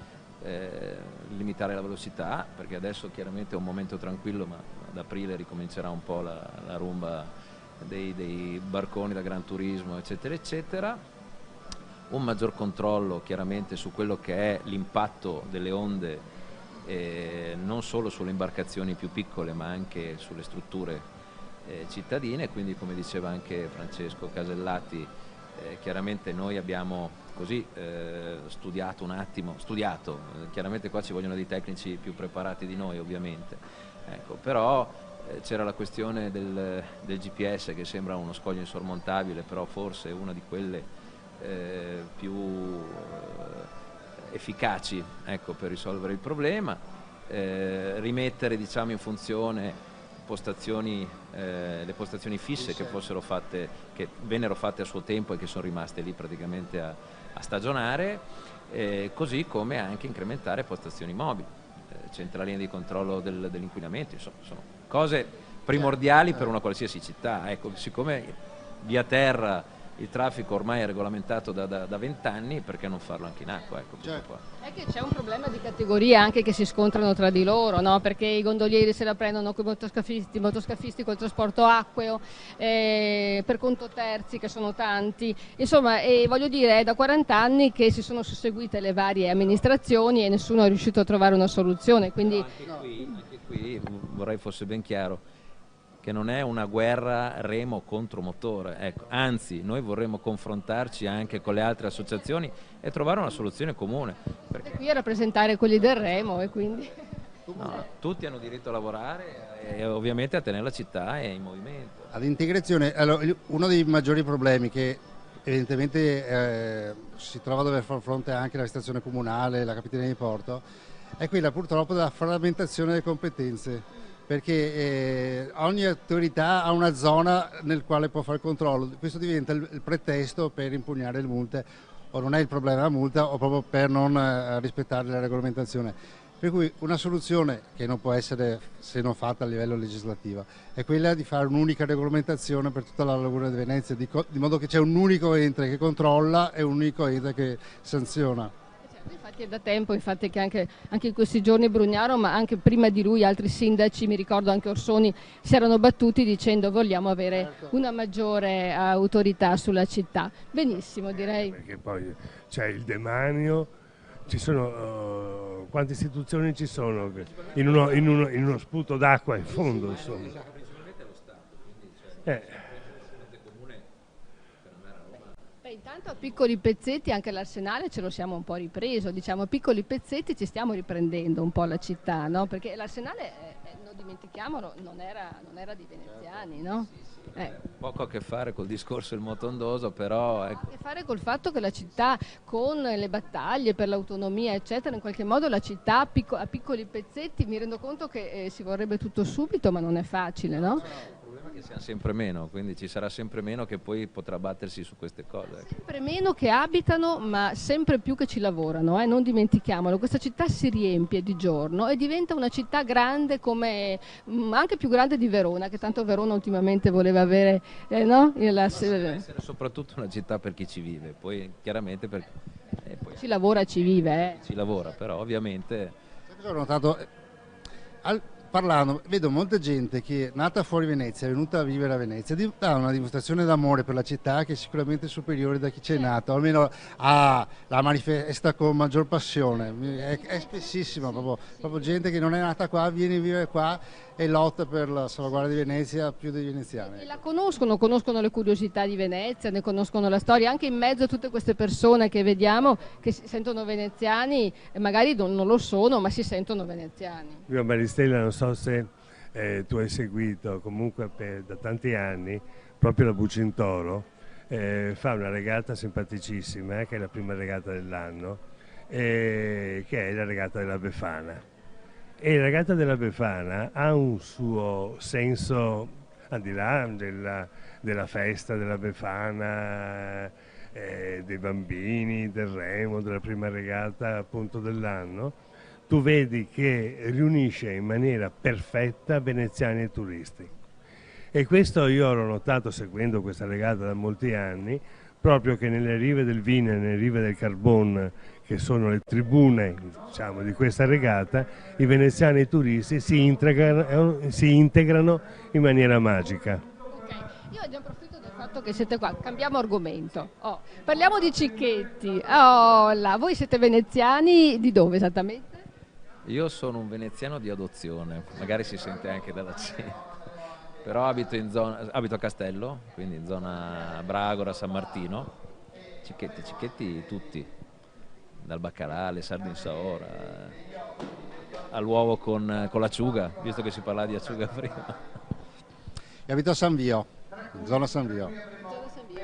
limitare la velocità, perché adesso chiaramente è un momento tranquillo, ma ad aprile ricomincerà un po' la rumba dei barconi da Gran Turismo, eccetera, eccetera. Un maggior controllo chiaramente su quello che è l'impatto delle onde, non solo sulle imbarcazioni più piccole ma anche sulle strutture cittadine, quindi come diceva anche Francesco Casellati, chiaramente noi abbiamo così studiato un attimo, chiaramente qua ci vogliono dei tecnici più preparati di noi ovviamente, ecco, però c'era la questione del GPS che sembra uno scoglio insormontabile, però forse è una di quelle più efficaci, ecco, per risolvere il problema, rimettere, diciamo, in funzione le postazioni fisse che vennero fatte a suo tempo e che sono rimaste lì praticamente a stagionare, così come anche incrementare postazioni mobili, centraline di controllo dell'inquinamento, insomma, sono cose primordiali per una qualsiasi città. Ecco, siccome via terra il traffico ormai è regolamentato da 20 anni, perché non farlo anche in acqua? Ecco, qua. È che c'è un problema di categoria anche, che si scontrano tra di loro, no? Perché i gondolieri se la prendono con i motoscafisti col trasporto acqueo, per conto terzi, che sono tanti, insomma, voglio dire, è da 40 anni che si sono susseguite le varie amministrazioni e nessuno è riuscito a trovare una soluzione, quindi... Anche qui vorrei fosse ben chiaro che non è una guerra remo contro motore, ecco, anzi noi vorremmo confrontarci anche con le altre associazioni e trovare una soluzione comune. Perché qui a rappresentare quelli del remo e quindi... No, tutti hanno diritto a lavorare e ovviamente a tenere la città in movimento. All'integrazione, allora, uno dei maggiori problemi che evidentemente si trova a dover far fronte anche l'amministrazione comunale, la Capitaneria di Porto, è quella purtroppo della frammentazione delle competenze, perché ogni autorità ha una zona nel quale può fare il controllo. Questo diventa il pretesto per impugnare le multe, o non è il problema la multa, o proprio per non rispettare la regolamentazione. Per cui una soluzione che non può essere, se non fatta a livello legislativo, è quella di fare un'unica regolamentazione per tutta la laguna di Venezia, di modo che c'è un unico ente che controlla e un unico ente che sanziona. Infatti è da tempo, infatti, che anche in questi giorni Brugnaro, ma anche prima di lui altri sindaci, mi ricordo anche Orsoni, si erano battuti dicendo vogliamo avere una maggiore autorità sulla città. Benissimo, direi. Perché poi c'è il demanio ci sono, quante istituzioni ci sono in uno sputo d'acqua in fondo, insomma. Beh, intanto a piccoli pezzetti anche l'Arsenale ce lo siamo un po' ripreso, diciamo, a piccoli pezzetti ci stiamo riprendendo un po' la città, no? Perché l'Arsenale, non dimentichiamolo, non era di veneziani, no? Poco a che fare col discorso del Motondoso, però Ha a che fare col fatto che la città, con le battaglie per l'autonomia eccetera, in qualche modo la città a piccoli pezzetti, mi rendo conto che si vorrebbe tutto subito, ma non è facile, no? il problema è che siamo sempre meno, quindi ci sarà sempre meno che poi potrà battersi su queste cose. Sempre meno che abitano, ma sempre più che ci lavorano, non dimentichiamolo. Questa città si riempie di giorno e diventa una città grande, come anche più grande di Verona, che tanto Verona ultimamente voleva avere, no? Deve essere soprattutto una città per chi ci vive, poi chiaramente per poi ci lavora, ci vive. Ci lavora, però ovviamente. Ho notato, parlando, vedo molta gente che è nata fuori Venezia, è venuta a vivere a Venezia, dà una dimostrazione d'amore per la città che è sicuramente superiore da chi c'è nato, almeno la manifesta con maggior passione. È spessissimo, proprio gente che non è nata qua, viene a vivere qua e lotta per la salvaguardia di Venezia più dei veneziani. E la conoscono le curiosità di Venezia, ne conoscono la storia, anche in mezzo a tutte queste persone che vediamo che si sentono veneziani, e magari non lo sono, ma si sentono veneziani. Io Maristella, non so se tu hai seguito, comunque da tanti anni, proprio la Bucintoro fa una regata simpaticissima, che è la prima regata dell'anno, che è la regata della Befana. E la regata della Befana ha un suo senso, al di là della festa della Befana, dei bambini, del remo, della prima regata appunto dell'anno. Tu vedi che riunisce in maniera perfetta veneziani e turisti. E questo io l'ho notato seguendo questa regata da molti anni, proprio che nelle rive del Vino e nelle rive del Carbon, che sono le tribune, diciamo, di questa regata, i veneziani e i turisti si integrano in maniera magica. Ok, io ne approfitto del fatto che siete qua, cambiamo argomento. Parliamo di Cicchetti. Voi siete veneziani di dove esattamente? Io sono un veneziano di adozione, magari si sente anche dall'accento, però abito a Castello, quindi in zona Bragora, San Martino. Cicchetti tutti, dal baccalà alle sardine saora, all'uovo con l'acciuga, visto che si parlava di acciuga prima. Io abito a San Vio, in zona San Vio.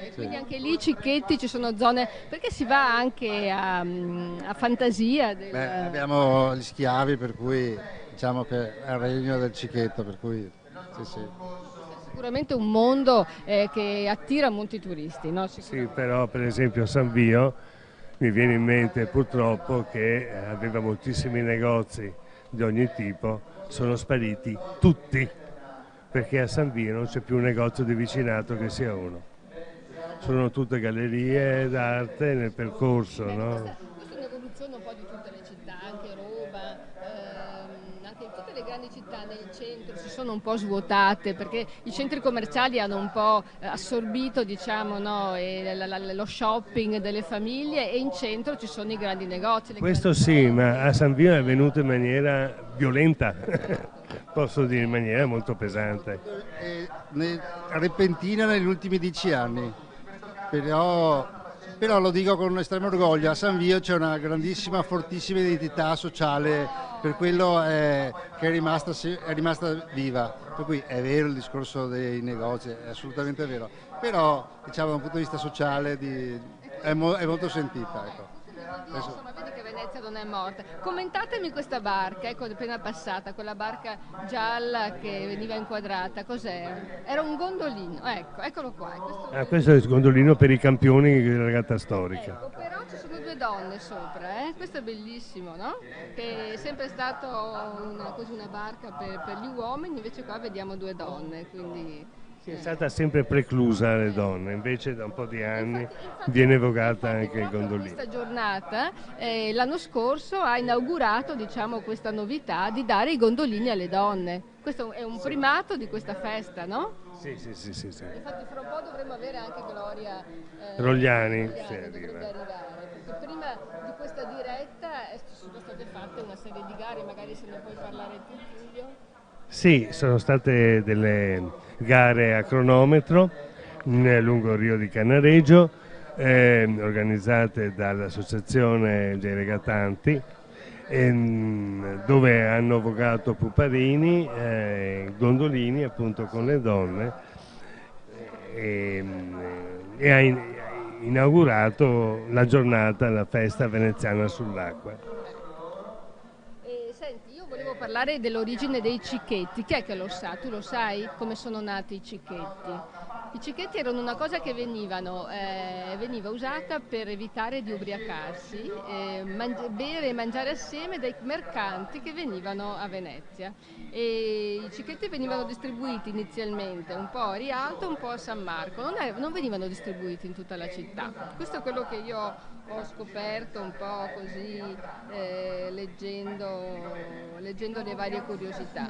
Sì. Quindi anche lì Cicchetti ci sono zone, perché si va anche a fantasia. Abbiamo gli schiavi, per cui diciamo che è il regno del Cicchetto, per cui sì. Sicuramente un mondo che attira molti turisti, no? Sì, però per esempio San Vio mi viene in mente purtroppo che aveva moltissimi negozi di ogni tipo, sono spariti tutti, perché a San Vio non c'è più un negozio di vicinato che sia uno. Sono tutte gallerie d'arte nel percorso, no? Questa è un'evoluzione un po' di tutte le città, anche Roma, anche in tutte le grandi città nel centro si sono un po' svuotate, perché i centri commerciali hanno un po' assorbito, diciamo, no, lo shopping delle famiglie, e in centro ci sono i grandi negozi. Questo sì, ma a San Vio è venuto in maniera violenta, posso dire, in maniera molto pesante. Repentina negli ultimi 10 anni. Però lo dico con un estremo orgoglio, a San Vio c'è una grandissima, fortissima identità sociale, per quello che è rimasta viva. Per cui è vero il discorso dei negozi, è assolutamente vero, però diciamo da un punto di vista sociale è molto sentita. Ecco. Insomma, vedi che Venezia non è morta. Commentatemi questa barca, ecco, appena passata, quella barca gialla che veniva inquadrata, cos'era? Era un gondolino, eccolo qua. Questo è il gondolino per i campioni della regata storica. Ecco, però ci sono due donne sopra, questo è bellissimo, no? Che è sempre stato una barca per gli uomini, invece qua vediamo due donne, quindi... È stata sempre preclusa alle donne, invece da un po' di anni viene evocata anche il gondolino. Questa giornata l'anno scorso ha inaugurato, diciamo, questa novità di dare i gondolini alle donne. Questo è un primato di questa festa, no? Sì. Infatti fra un po' dovremmo avere anche Gloria Rogliani, dovrebbe arrivare, perché prima di questa diretta sono state fatte una serie di gare, magari se ne puoi parlare tu, Giulio. Sì, sono state delle gare a cronometro lungo il Rio di Cannaregio, organizzate dall'Associazione dei Regattanti, dove hanno vogato puparini, gondolini appunto con le donne, e ha inaugurato la giornata, la festa veneziana sull'acqua. Senti, io volevo parlare dell'origine dei cicchetti. Chi è che lo sa? Tu lo sai come sono nati i cicchetti? I cicchetti erano una cosa che veniva usata per evitare di ubriacarsi, bere e mangiare assieme dai mercanti che venivano a Venezia. E i cicchetti venivano distribuiti inizialmente un po' a Rialto, un po' a San Marco, non venivano distribuiti in tutta la città. Questo è quello che io ho scoperto un po' così leggendo le varie curiosità.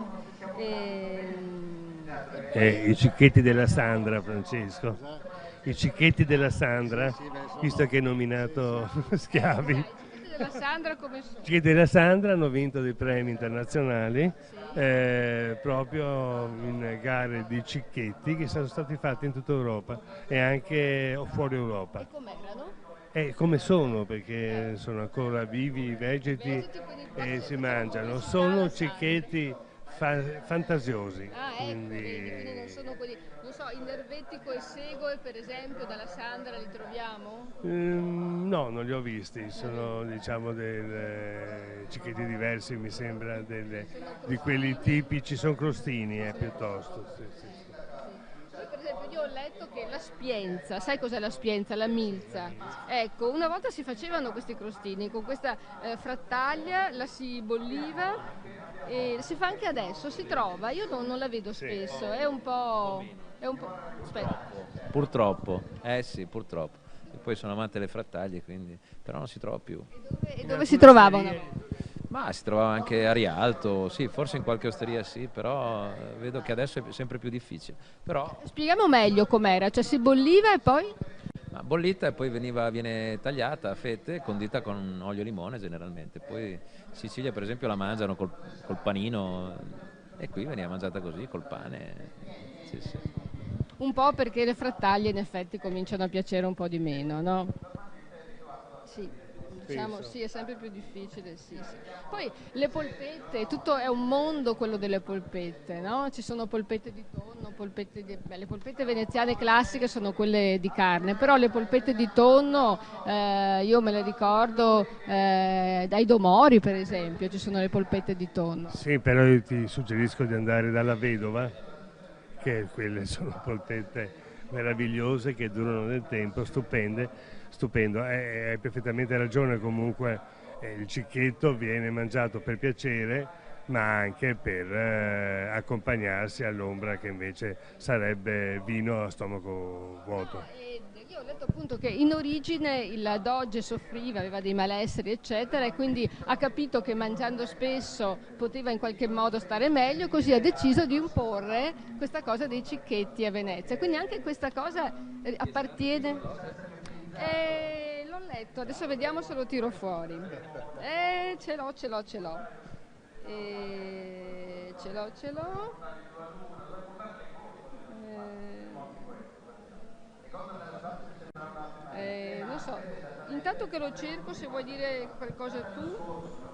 I cicchetti della Sandra, Francesco, i cicchetti della Sandra, visto che hai nominato schiavi. I cicchetti della Sandra come sono? I cicchetti della Sandra hanno vinto dei premi internazionali, proprio in gare di cicchetti che sono stati fatti in tutta Europa e anche fuori Europa. E com'erano? Come sono, perché sono ancora vivi, vegeti e si mangiano. Sono cicchetti fantasiosi. Quindi non sono quelli, non so, in Nervetico e Segoe per esempio dalla Sandra li troviamo? No, non li ho visti, sono diciamo dei cicchetti diversi, mi sembra, di quelli tipici, sono crostini piuttosto. Sì. Per esempio io ho letto che la spienza, sai cos'è la spienza? La milza. Ecco, una volta si facevano questi crostini con questa frattaglia, la si bolliva e si fa anche adesso, si trova, io non la vedo spesso, è un po'... aspetta. Purtroppo, sì, purtroppo. E poi sono amante delle frattaglie, quindi però non si trova più. E dove si trovavano? Ma si trovava anche a Rialto, sì, forse in qualche osteria sì, però vedo che adesso è sempre più difficile. Però... Spieghiamo meglio com'era, cioè si bolliva e poi? Ma bollita e poi viene tagliata a fette, condita con olio e limone generalmente. Poi in Sicilia per esempio la mangiano col panino e qui veniva mangiata così, col pane. Sì. Un po' perché le frattaglie in effetti cominciano a piacere un po' di meno, no? Sì. Diciamo, sì, è sempre più difficile, sì. Poi le polpette, tutto è un mondo quello delle polpette, no? Ci sono polpette di tonno, le polpette veneziane classiche sono quelle di carne, però le polpette di tonno, io me le ricordo dai Domori per esempio, ci sono le polpette di tonno. Sì, però io ti suggerisco di andare dalla Vedova, che quelle sono polpette meravigliose che durano nel tempo, stupendo, hai perfettamente ragione. Comunque il cicchetto viene mangiato per piacere, ma anche per accompagnarsi all'ombra che invece sarebbe vino a stomaco vuoto. Io ho letto appunto che in origine il doge soffriva, aveva dei malesseri eccetera e quindi ha capito che mangiando spesso poteva in qualche modo stare meglio, così ha deciso di imporre questa cosa dei cicchetti a Venezia, quindi anche questa cosa appartiene... l'ho letto, adesso vediamo se lo tiro fuori. Ce l'ho. Non so, intanto che lo cerco, se vuoi dire qualcosa tu.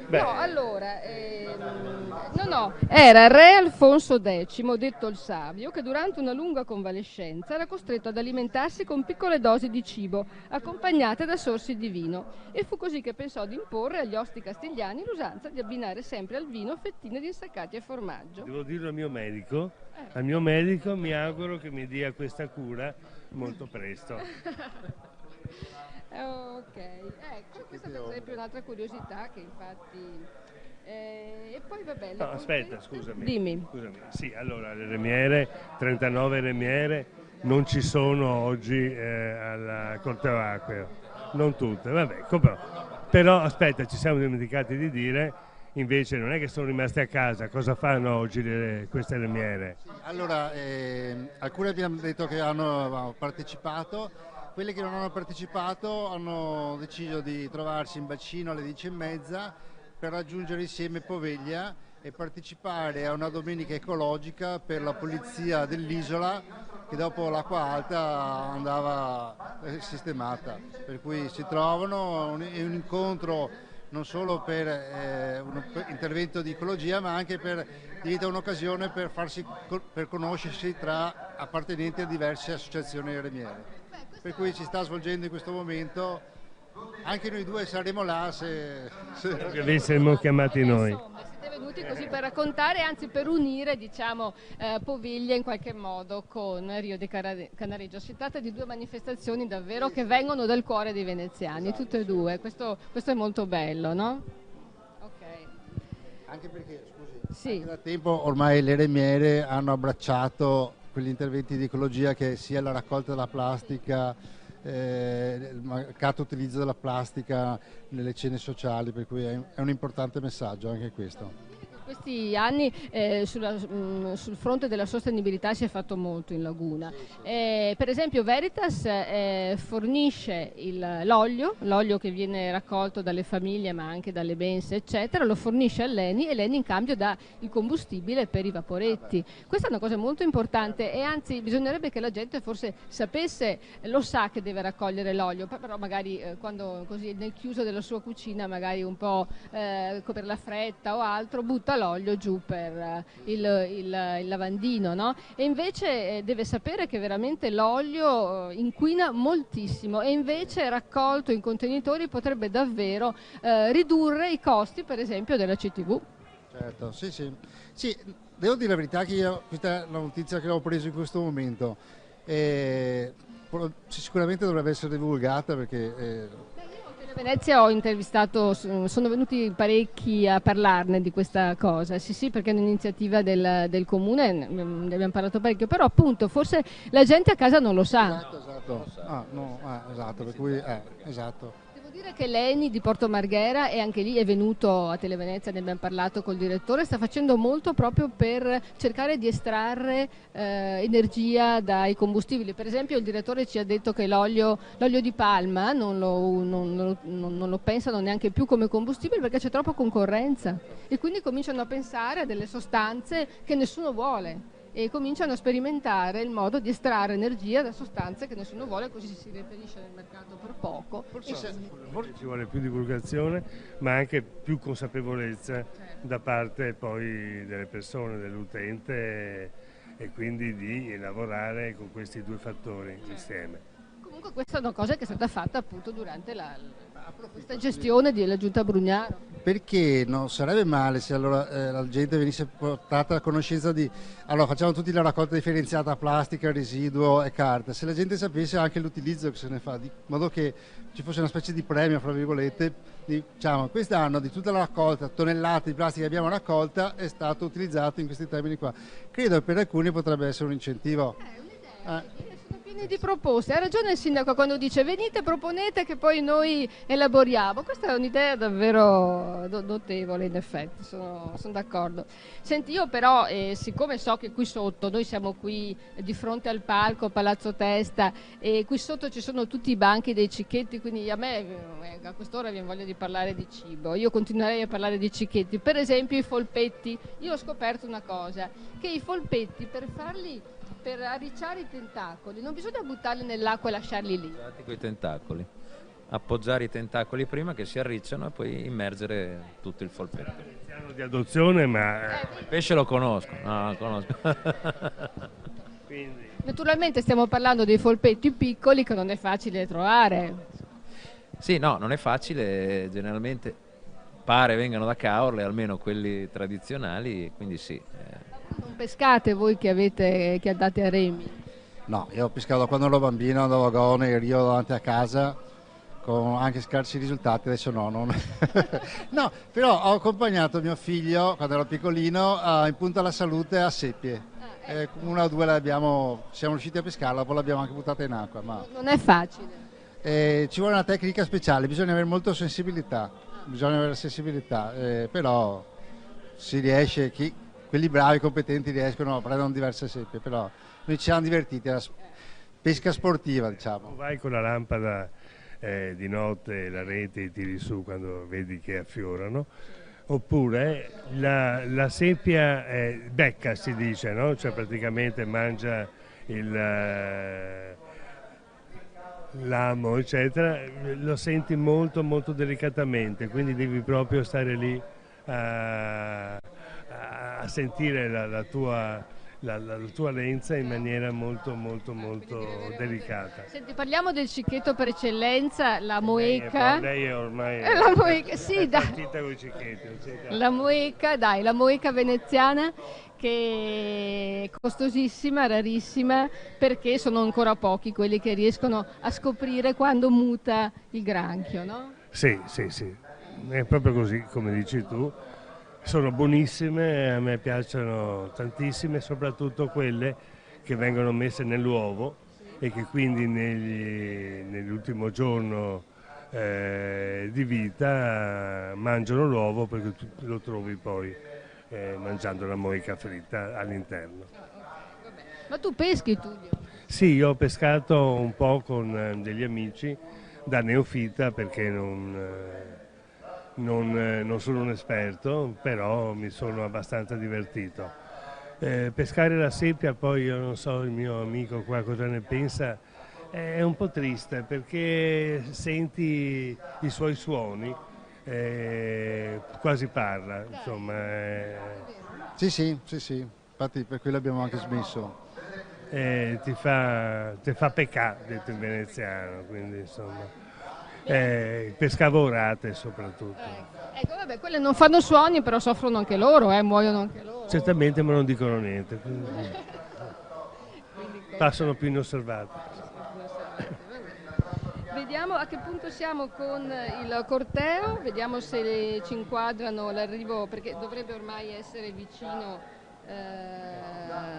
Beh. No, allora, era re Alfonso X, detto il Savio, che durante una lunga convalescenza era costretto ad alimentarsi con piccole dosi di cibo, accompagnate da sorsi di vino, e fu così che pensò di imporre agli osti castigliani l'usanza di abbinare sempre al vino fettine di insaccati e formaggio. Devo dirlo al mio medico, mi auguro che mi dia questa cura molto presto. Ok, ecco, questa per esempio è un'altra curiosità che infatti... e poi vabbè... No, aspetta, scusami. Dimmi. Sì, allora le remiere, 39 remiere, non ci sono oggi alla Corte Acqueo, non tutte, vabbè, però aspetta, ci siamo dimenticati di dire, invece non è che sono rimaste a casa, cosa fanno oggi queste remiere? Allora, alcune abbiamo detto che hanno partecipato, quelli che non hanno partecipato hanno deciso di trovarsi in bacino alle 10:30 per raggiungere insieme Poveglia e partecipare a una domenica ecologica per la pulizia dell'isola, che dopo l'acqua alta andava sistemata. Per cui si trovano, è un incontro non solo per un intervento di ecologia, ma anche diventa un'occasione per conoscersi tra appartenenti a diverse associazioni eremiere. Per cui si sta svolgendo in questo momento, anche noi due saremo là se avessimo chiamati noi. Siete venuti così per raccontare, anzi per unire, diciamo, Poveglia in qualche modo con Rio de Canareggio. Si tratta di due manifestazioni davvero che vengono dal cuore dei veneziani, tutte e due. Questo è molto bello, no? Ok. Anche perché, scusi, sì, anche da tempo ormai le eremiere hanno abbracciato quegli interventi di ecologia, che sia la raccolta della plastica, il mancato utilizzo della plastica nelle cene sociali, per cui è un importante messaggio anche questo. In questi anni sul fronte della sostenibilità si è fatto molto in Laguna. Per esempio Veritas fornisce l'olio che viene raccolto dalle famiglie ma anche dalle mense eccetera, lo fornisce all'ENI e l'ENI in cambio dà il combustibile per i vaporetti. Questa è una cosa molto importante e anzi bisognerebbe che la gente forse sapesse, lo sa che deve raccogliere l'olio, però magari quando così nel chiuso della sua cucina magari un po' per la fretta o altro butta l'olio giù per il lavandino, no? E invece deve sapere che veramente l'olio inquina moltissimo e invece raccolto in contenitori potrebbe davvero ridurre i costi, per esempio, della CTV. Certo, sì, devo dire la verità che io, questa è la notizia che ho preso in questo momento, sicuramente dovrebbe essere divulgata perché... Venezia ho intervistato, sono venuti parecchi a parlarne di questa cosa, sì, perché è un'iniziativa del comune, ne abbiamo parlato parecchio, però appunto forse la gente a casa non lo sa. Esatto, per cui esatto. Devo dire che l'ENI di Porto Marghera, e anche lì è venuto a Televenezia, ne abbiamo parlato col direttore, sta facendo molto proprio per cercare di estrarre energia dai combustibili. Per esempio il direttore ci ha detto che l'olio di palma non lo pensano neanche più come combustibile perché c'è troppa concorrenza e quindi cominciano a pensare a delle sostanze che nessuno vuole e cominciano a sperimentare il modo di estrarre energia da sostanze che nessuno vuole, così si reperisce nel mercato per poco. Forse ci vuole più divulgazione ma anche più consapevolezza da parte poi delle persone, dell'utente e quindi di lavorare con questi due fattori insieme. Comunque questa è una cosa che è stata fatta appunto durante questa gestione della Giunta Brugnaro. Perché non sarebbe male se allora la gente venisse portata a conoscenza di... Allora facciamo tutti la raccolta differenziata plastica, residuo e carta, se la gente sapesse anche l'utilizzo che se ne fa, di modo che ci fosse una specie di premio, fra virgolette, diciamo quest'anno di tutta la raccolta, tonnellate di plastica che abbiamo raccolta è stato utilizzato in questi termini qua. Credo che per alcuni potrebbe essere un incentivo. Sono pieni di proposte, ha ragione il sindaco quando dice venite, proponete che poi noi elaboriamo. Questa è un'idea davvero notevole, in effetti, sono d'accordo. Senti, io però siccome so che qui sotto, noi siamo qui di fronte al palco Palazzo Testa e qui sotto ci sono tutti i banchi dei cicchetti, quindi a me a quest'ora viene voglia di parlare di cibo, io continuerei a parlare di cicchetti, per esempio i folpetti. Io ho scoperto una cosa, che i folpetti per arricciare i tentacoli non bisogna buttarli nell'acqua e lasciarli lì. Con i tentacoli, appoggiare i tentacoli prima che si arricciano e poi immergere tutto il folpetto. Di adozione, ma il pesce lo conosco, no, lo conosco. Quindi... Naturalmente stiamo parlando dei folpetti piccoli che non è facile trovare. Sì, no, non è facile, generalmente pare vengano da Caorle, almeno quelli tradizionali, quindi sì. Non pescate voi che andate a remi? No, io ho pescato quando ero bambino, andavo a Gao nel Rio davanti a casa con anche scarsi risultati, adesso no. No, però ho accompagnato mio figlio quando ero piccolino in Punta alla Salute a seppie. Una o due siamo riusciti a pescarla, poi l'abbiamo anche buttata in acqua. Ma non è facile. Ci vuole una tecnica speciale, bisogna avere molta sensibilità, però si riesce, quelli bravi, competenti riescono a prendere diverse seppie, però noi ci siamo divertiti. pesca sportiva, diciamo. Vai con la lampada di notte, la rete, e tiri su quando vedi che affiorano. Oppure la seppia becca, si dice, no? Cioè praticamente mangia l'amo, eccetera, lo senti molto molto delicatamente, quindi devi proprio stare lì a sentire la tua lenza in maniera molto molto molto delicata. Senti, parliamo del cicchetto per eccellenza, la moeca. Lei è ormai la moeca, sì, dai. partita con i cicchetti. La moeca, dai, la moeca veneziana, che è costosissima, rarissima, perché sono ancora pochi quelli che riescono a scoprire quando muta il granchio, no? Sì, è proprio così come dici tu. Sono buonissime, a me piacciono tantissime, soprattutto quelle che vengono messe nell'uovo e che quindi nell'ultimo giorno di vita mangiano l'uovo, perché tu lo trovi poi mangiando la moeca fritta all'interno. Ma tu peschi, Tullio? Sì, io ho pescato un po' con degli amici da neofita, perché non sono un esperto, però mi sono abbastanza divertito. Pescare la seppia, poi io non so il mio amico qua cosa ne pensa, è un po' triste perché senti i suoi suoni, quasi parla, insomma. Sì, infatti per quello abbiamo anche smesso. Ti fa peccare, detto in veneziano, quindi insomma. Pescavo orate soprattutto. Ecco, vabbè, quelle non fanno suoni, però soffrono anche loro, muoiono anche loro. Certamente, ma non dicono niente, quindi passano più inosservati. Vediamo a che punto siamo con il corteo, vediamo se ci inquadrano l'arrivo, perché dovrebbe ormai essere vicino.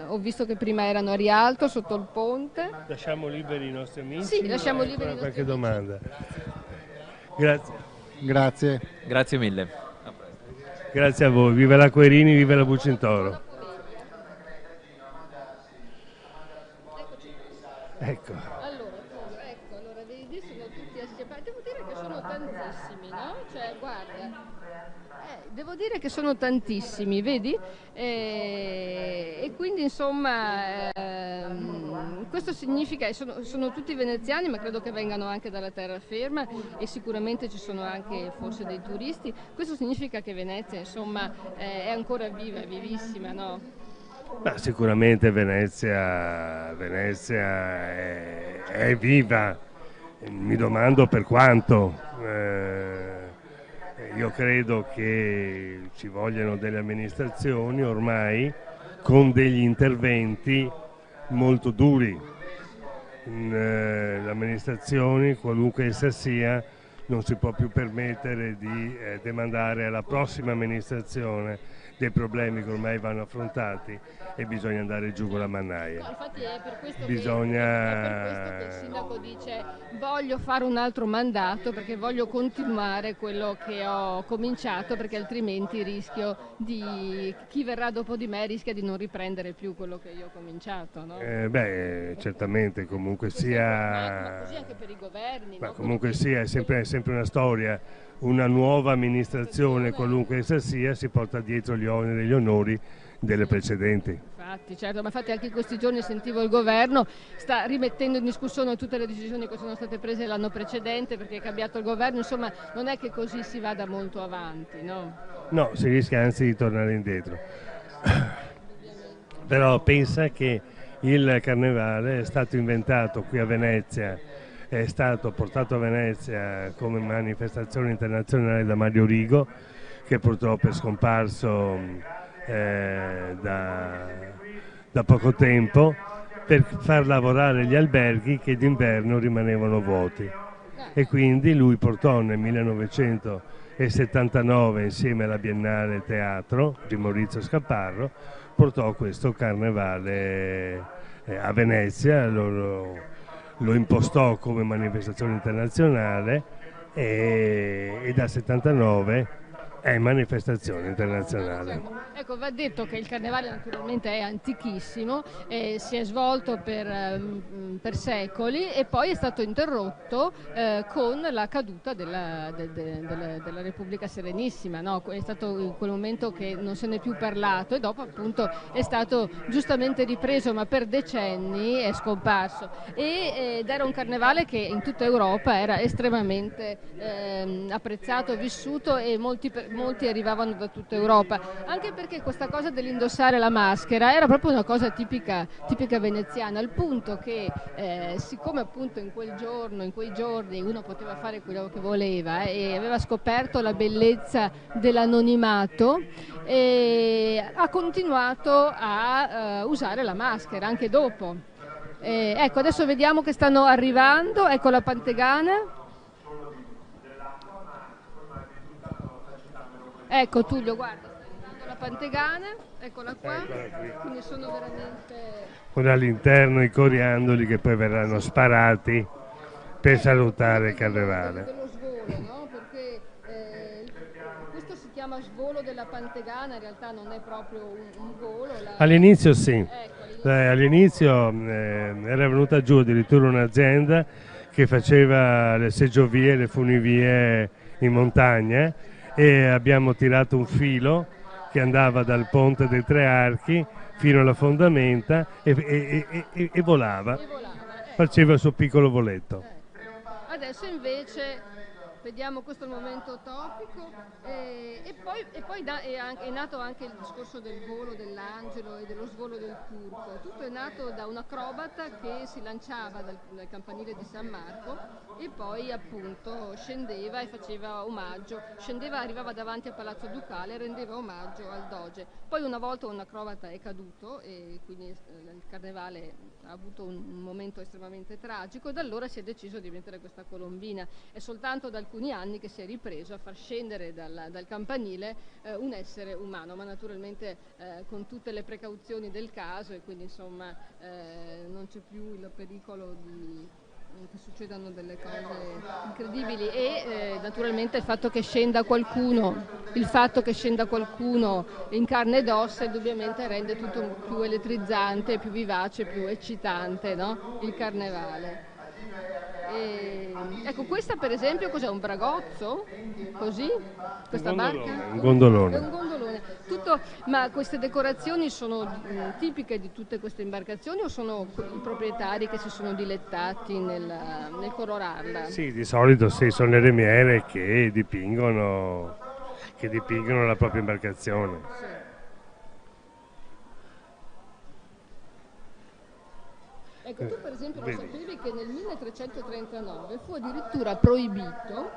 Ho visto che prima erano a Rialto, sotto il ponte. Lasciamo liberi i nostri amici? Sì, lasciamo liberi i nostri qualche amici. domanda? Grazie mille. Grazie a voi, viva la Querini, viva la Bucintoro. Ecco. Allora, vedi, sono tutti assieme. Devo dire che sono tantissimi, no? Cioè, guarda. Devo dire che sono tantissimi, vedi? E quindi insomma questo significa, sono tutti veneziani, ma credo che vengano anche dalla terraferma e sicuramente ci sono anche forse dei turisti. Questo significa che Venezia insomma è ancora viva, vivissima, no? Beh, sicuramente Venezia è viva, mi domando per quanto. Io credo che ci vogliano delle amministrazioni ormai con degli interventi molto duri. Le amministrazioni, qualunque essa sia, non si può più permettere di demandare alla prossima amministrazione dei problemi che ormai vanno affrontati e bisogna andare giù con la mannaia. No, infatti è per questo che il sindaco dice voglio fare un altro mandato perché voglio continuare quello che ho cominciato, perché altrimenti rischio di chi verrà dopo di me rischia di non riprendere più quello che io ho cominciato, no? Certamente, comunque sia. Ma così anche per i governi. Ma no? comunque sia, è sempre una storia. Una nuova amministrazione, qualunque essa sia, si porta dietro gli oneri e gli onori delle precedenti. Infatti, certo, ma infatti anche in questi giorni sentivo il governo sta rimettendo in discussione tutte le decisioni che sono state prese l'anno precedente perché è cambiato il governo, insomma non è che così si vada molto avanti, no? No, si rischia anzi di tornare indietro. Però pensa che il carnevale è stato inventato qui a Venezia, è stato portato a Venezia come manifestazione internazionale da Mario Rigo, che purtroppo è scomparso da poco tempo, per far lavorare gli alberghi che d'inverno rimanevano vuoti. E quindi lui portò nel 1979, insieme alla Biennale Teatro di Maurizio Scapparro, portò questo carnevale a Venezia, lo impostò come manifestazione internazionale e dal 79 È manifestazione internazionale. Ecco, va detto che il carnevale naturalmente è antichissimo, si è svolto per secoli e poi è stato interrotto con la caduta della Repubblica Serenissima, no? È stato in quel momento che non se n'è più parlato e dopo appunto è stato giustamente ripreso, ma per decenni è scomparso ed era un carnevale che in tutta Europa era estremamente apprezzato, vissuto e molti arrivavano da tutta Europa, anche perché questa cosa dell'indossare la maschera era proprio una cosa tipica veneziana, al punto che siccome appunto in quei giorni uno poteva fare quello che voleva e aveva scoperto la bellezza dell'anonimato, ha continuato a usare la maschera anche dopo. Ecco, adesso vediamo che stanno arrivando, ecco la Pantegana. Ecco Tullio, guarda, sta arrivando la Pantegana, eccola qua, quindi sono veramente... Con all'interno i coriandoli che poi verranno sparati per salutare il carnevale. Dello svolo, no? Perché questo si chiama svolo della Pantegana, in realtà non è proprio un volo. All'inizio sì, all'inizio era venuta giù addirittura un'azienda che faceva le seggiovie, le funivie in montagna, e abbiamo tirato un filo che andava dal ponte dei Tre Archi fino alla fondamenta e volava, faceva il suo piccolo voletto. Adesso invece vediamo, questo è il momento topico e poi è nato anche il discorso del volo dell'angelo e dello svolo del turco. Tutto è nato da un acrobata che si lanciava dal campanile di San Marco e poi appunto scendeva e faceva omaggio, arrivava davanti al Palazzo Ducale e rendeva omaggio al doge. Poi una volta un acrobata è caduto e quindi il carnevale ha avuto un momento estremamente tragico e da allora si è deciso di mettere questa colombina. È soltanto da alcuni anni che si è ripreso a far scendere dal campanile un essere umano, ma naturalmente con tutte le precauzioni del caso e quindi insomma non c'è più il pericolo che succedano delle cose incredibili e naturalmente il fatto che scenda qualcuno in carne ed ossa indubbiamente rende tutto più elettrizzante, più vivace, più eccitante, no? Il carnevale. Ecco, questa per esempio cos'è? Un bragozzo? Così? Questa barca? Un gondolone. È un gondolone. Ma queste decorazioni sono tipiche di tutte queste imbarcazioni o sono i proprietari che si sono dilettati nel colorarla? Sì, di solito sì, sono le remiere che dipingono la propria imbarcazione. Sì. Ecco, tu per esempio lo sapevi che nel 1339 fu addirittura proibito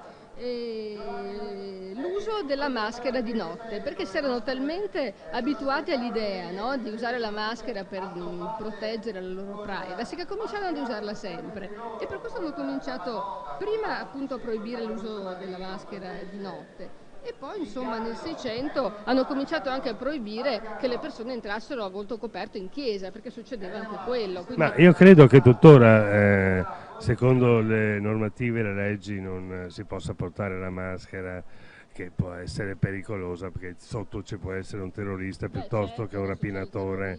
l'uso della maschera di notte, perché si erano talmente abituati all'idea, no, di usare la maschera per proteggere la loro privacy, che cominciarono ad usarla sempre e per questo hanno cominciato prima appunto a proibire l'uso della maschera di notte. E poi insomma nel 600 hanno cominciato anche a proibire che le persone entrassero a volto coperto in chiesa, perché succedeva anche quello. Quindi... Ma io credo che tuttora, secondo le normative e le leggi, non si possa portare la maschera, che può essere pericolosa, perché sotto ci può essere un terrorista piuttosto che un rapinatore,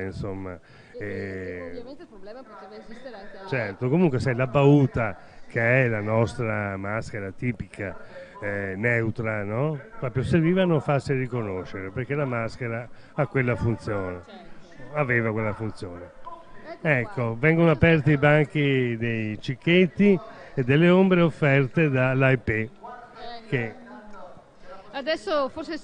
insomma. Ovviamente il problema poteva esistere anche a... Certo, comunque sai, la bauta, che è la nostra maschera tipica, neutra, no? Proprio serviva a non farsi riconoscere, perché la maschera ha quella funzione, aveva quella funzione. Ecco, vengono aperti i banchi dei cicchetti e delle ombre offerte dall'AIP, che... Adesso forse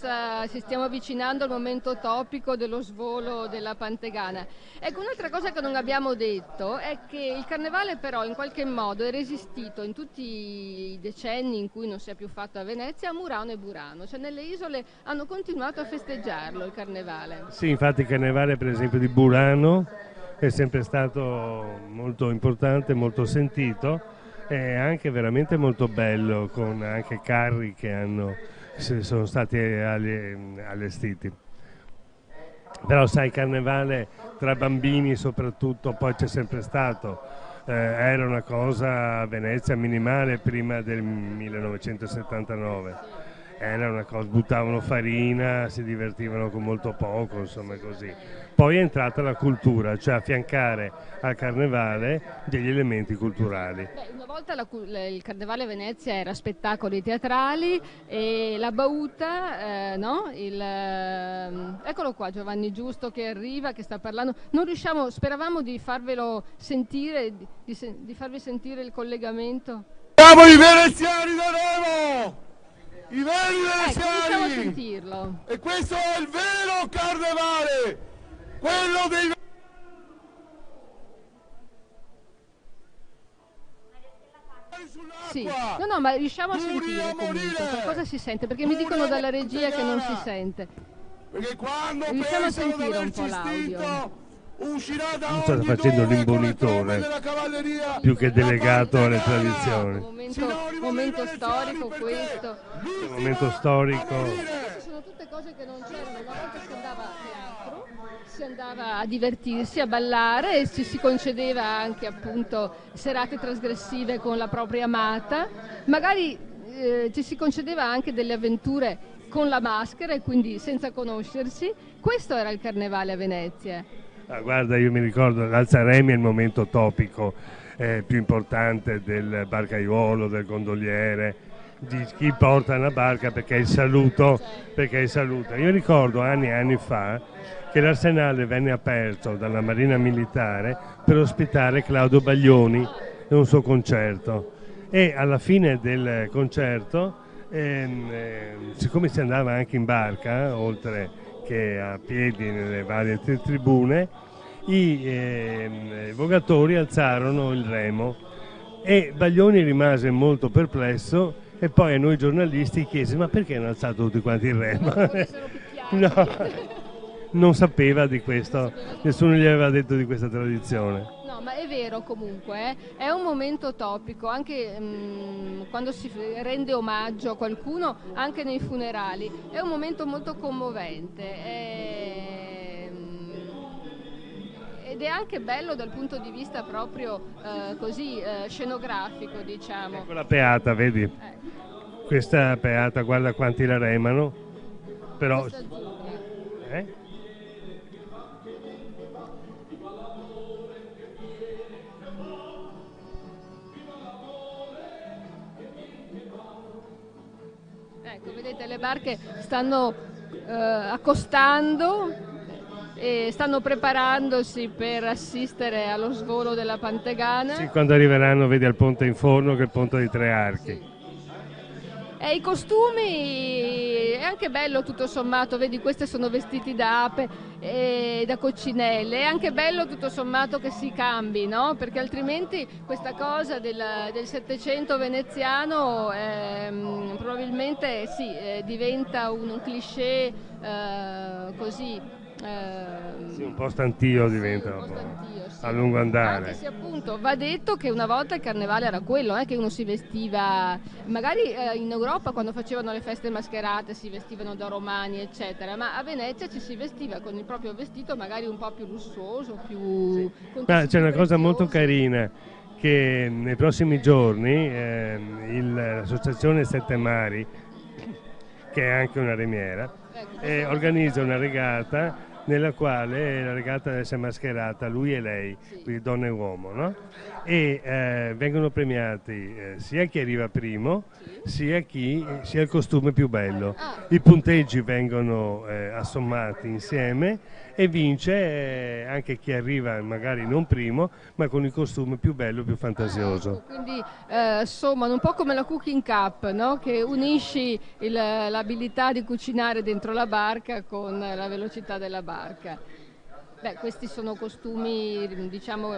ci stiamo avvicinando al momento topico dello svolo della Pantegana. Ecco, un'altra cosa che non abbiamo detto è che il carnevale però in qualche modo è resistito in tutti i decenni in cui non si è più fatto a Venezia a Murano e Burano, cioè nelle isole hanno continuato a festeggiarlo il carnevale. Sì, infatti il carnevale per esempio di Burano è sempre stato molto importante, molto sentito e anche veramente molto bello, con anche carri che sono stati allestiti. Però sai, il carnevale tra bambini soprattutto, poi c'è sempre stato era una cosa a Venezia minimale prima del 1979. Era una cosa, buttavano farina, si divertivano con molto poco, insomma così. Poi è entrata la cultura, cioè affiancare al carnevale degli elementi culturali. Una volta il Carnevale a Venezia era spettacoli teatrali e la Bauta, no? Eccolo qua Giovanni Giusto che arriva, che sta parlando. Non riusciamo, speravamo di farvelo sentire, di farvi sentire il collegamento. Siamo i veneziani da Remo! I veri Riusciamo a veneziani! sentirlo. E questo è il vero carnevale! Quello dei... Sì, no, ma riusciamo a sentire comunque, qualcosa si sente, perché mi dicono dalla regia che non si sente. Perché quando Riusciamo a pensano di sentire un po' averci l'audio. stinto, uscirà da Sta ogni facendo dove l'inbonitore della cavalleria più che delegato alle la tradizioni. Momento storico questo. Un momento storico. Queste sono tutte cose che non c'erano, una volta si andava a teatro, si andava a divertirsi, a ballare e ci si concedeva anche appunto serate trasgressive con la propria amata, magari ci si concedeva anche delle avventure con la maschera e quindi senza conoscersi. Questo era il carnevale a Venezia. Guarda, io mi ricordo l'Alzaremi è il momento topico più importante del barcaiuolo, del gondoliere, di chi porta una barca perché è il saluto. Io ricordo anni e anni fa che l'Arsenale venne aperto dalla Marina Militare per ospitare Claudio Baglioni e un suo concerto, e alla fine del concerto, siccome si andava anche in barca, oltre che a piedi nelle varie tribune, i vogatori alzarono il remo e Baglioni rimase molto perplesso e poi a noi giornalisti chiese: ma perché hanno alzato tutti quanti il remo? No, non sapeva di questo, nessuno gli aveva detto di questa tradizione. No, ma è vero comunque, è un momento topico, anche quando si rende omaggio a qualcuno, anche nei funerali, è un momento molto commovente. Ed è anche bello dal punto di vista proprio scenografico, diciamo. Ecco la peata, vedi? Questa peata, guarda quanti la remano, però... Ecco, vedete, le barche stanno accostando e stanno preparandosi per assistere allo svolo della Pantegana. Sì, quando arriveranno, vedi, al ponte in forno, che è il ponte di Tre Archi. E i costumi è anche bello tutto sommato, vedi, queste sono vestiti da ape e da coccinelle, è anche bello tutto sommato che si cambi, no? Perché altrimenti questa cosa del Settecento veneziano probabilmente diventa un cliché così. Sì, un po' stantio diventa, a lungo andare. Anche se appunto va detto che una volta il carnevale era quello, che uno si vestiva, magari in Europa quando facevano le feste mascherate si vestivano da romani eccetera, ma a Venezia ci si vestiva con il proprio vestito magari un po' più lussuoso, più... Ma c'è una cosa molto carina, che nei prossimi giorni l'associazione Sette Mari, che è anche una remiera, organizza una regata nella quale la regata deve essere mascherata lui e lei, quindi donna e uomo, no? E vengono premiati sia chi arriva primo sia il costume più bello. I punteggi vengono assommati insieme e vince anche chi arriva magari non primo ma con il costume più bello, più fantasioso. Quindi sommano un po' come la cooking cup, no? Che unisci l'abilità di cucinare dentro la barca con la velocità della barca. Beh, questi sono costumi, diciamo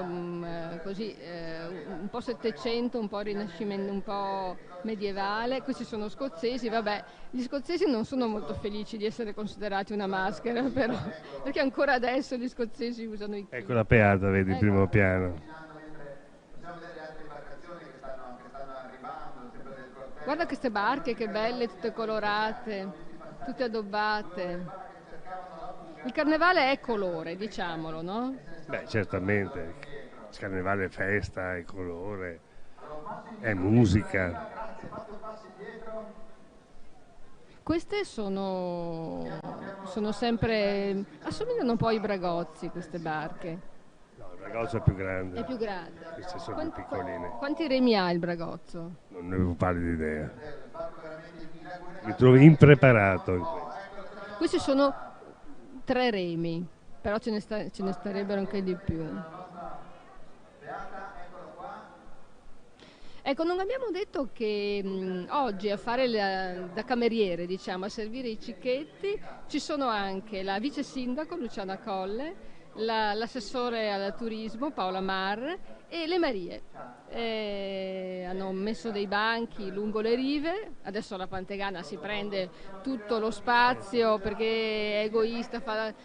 così, un po' Settecento, un po' Rinascimento, un po' medievale. Questi sono scozzesi, vabbè, gli scozzesi non sono molto felici di essere considerati una maschera, però, perché ancora adesso gli scozzesi usano i... Ecco la peata, vedi, il primo piano. Guarda queste barche, che belle, tutte colorate, tutte addobbate. Il carnevale è colore, diciamolo, no? Beh, certamente. Il carnevale è festa, è colore, è musica. Queste sono sempre, assomigliano un po' ai Bragozzi, queste barche. No, il Bragozzo è più grande. È più grande. Queste sono più piccoline. Quanti remi ha il Bragozzo? Non ne avevo pallida idea. Mi trovo impreparato in questo. Questi sono 3 remi, però ce ne starebbero anche di più. Ecco, non abbiamo detto che oggi a fare da cameriere, diciamo, a servire i cicchetti, ci sono anche la vice sindaco Luciana Colle, l'assessore al turismo Paola Mar e le Marie. Hanno messo dei banchi lungo le rive, adesso la Pantegana si prende tutto lo spazio perché è egoista,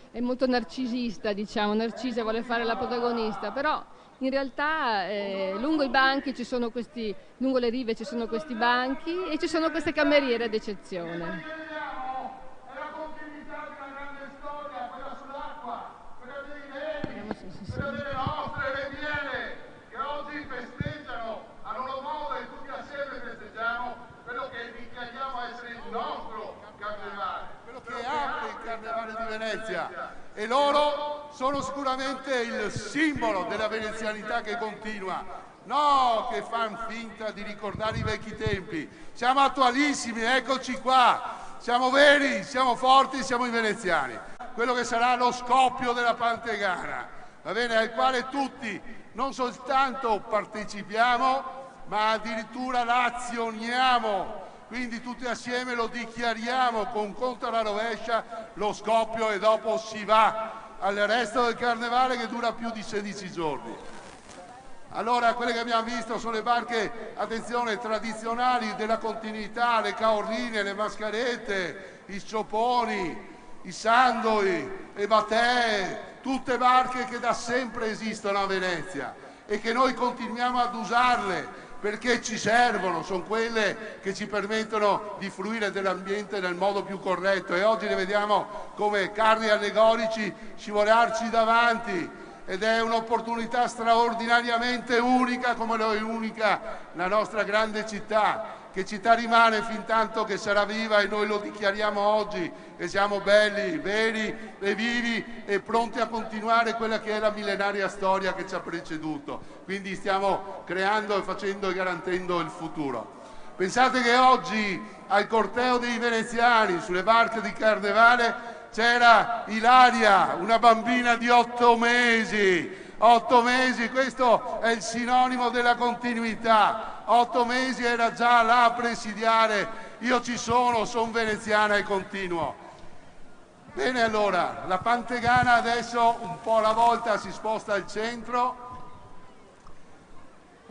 è molto narcisista, diciamo, Narcisa vuole fare la protagonista, però in realtà lungo i banchi lungo le rive ci sono questi banchi e ci sono queste cameriere ad eccezione. Quella delle nostre leviere che oggi festeggiano a loro modo e tutti assieme festeggiamo quello che dichiariamo essere il nostro carnevale, quello che apre il carnevale di Venezia, e loro sono sicuramente il simbolo della venezianità che continua. No, che fanno finta di ricordare i vecchi tempi, siamo attualissimi, eccoci qua, siamo veri, siamo forti, siamo i veneziani. Quello che sarà lo scoppio della Pantegana, va bene, al quale tutti non soltanto partecipiamo, ma addirittura l'azioniamo, quindi tutti assieme lo dichiariamo con conto alla rovescia, lo scoppio, e dopo si va al resto del carnevale che dura più di 16 giorni. Allora, quelle che abbiamo visto sono le barche, attenzione, tradizionali della continuità, le caorline, le mascarette, i scioponi, i sandoi, le batee, tutte barche che da sempre esistono a Venezia e che noi continuiamo ad usarle perché ci servono, sono quelle che ci permettono di fruire dell'ambiente nel modo più corretto, e oggi le vediamo come carri allegorici scivolarci davanti, ed è un'opportunità straordinariamente unica, come lo è unica la nostra grande città. Che città rimane fin tanto che sarà viva, e noi lo dichiariamo oggi, e siamo belli, veri e vivi e pronti a continuare quella che è la millenaria storia che ci ha preceduto. Quindi stiamo creando e facendo e garantendo il futuro. Pensate che oggi al corteo dei veneziani sulle barche di carnevale c'era Ilaria, una bambina di 8 mesi. 8 mesi, questo è il sinonimo della continuità. 8 mesi era già là a presidiare. Io ci sono veneziana e continuo. Bene, allora, la Pantegana adesso un po' alla volta si sposta al centro.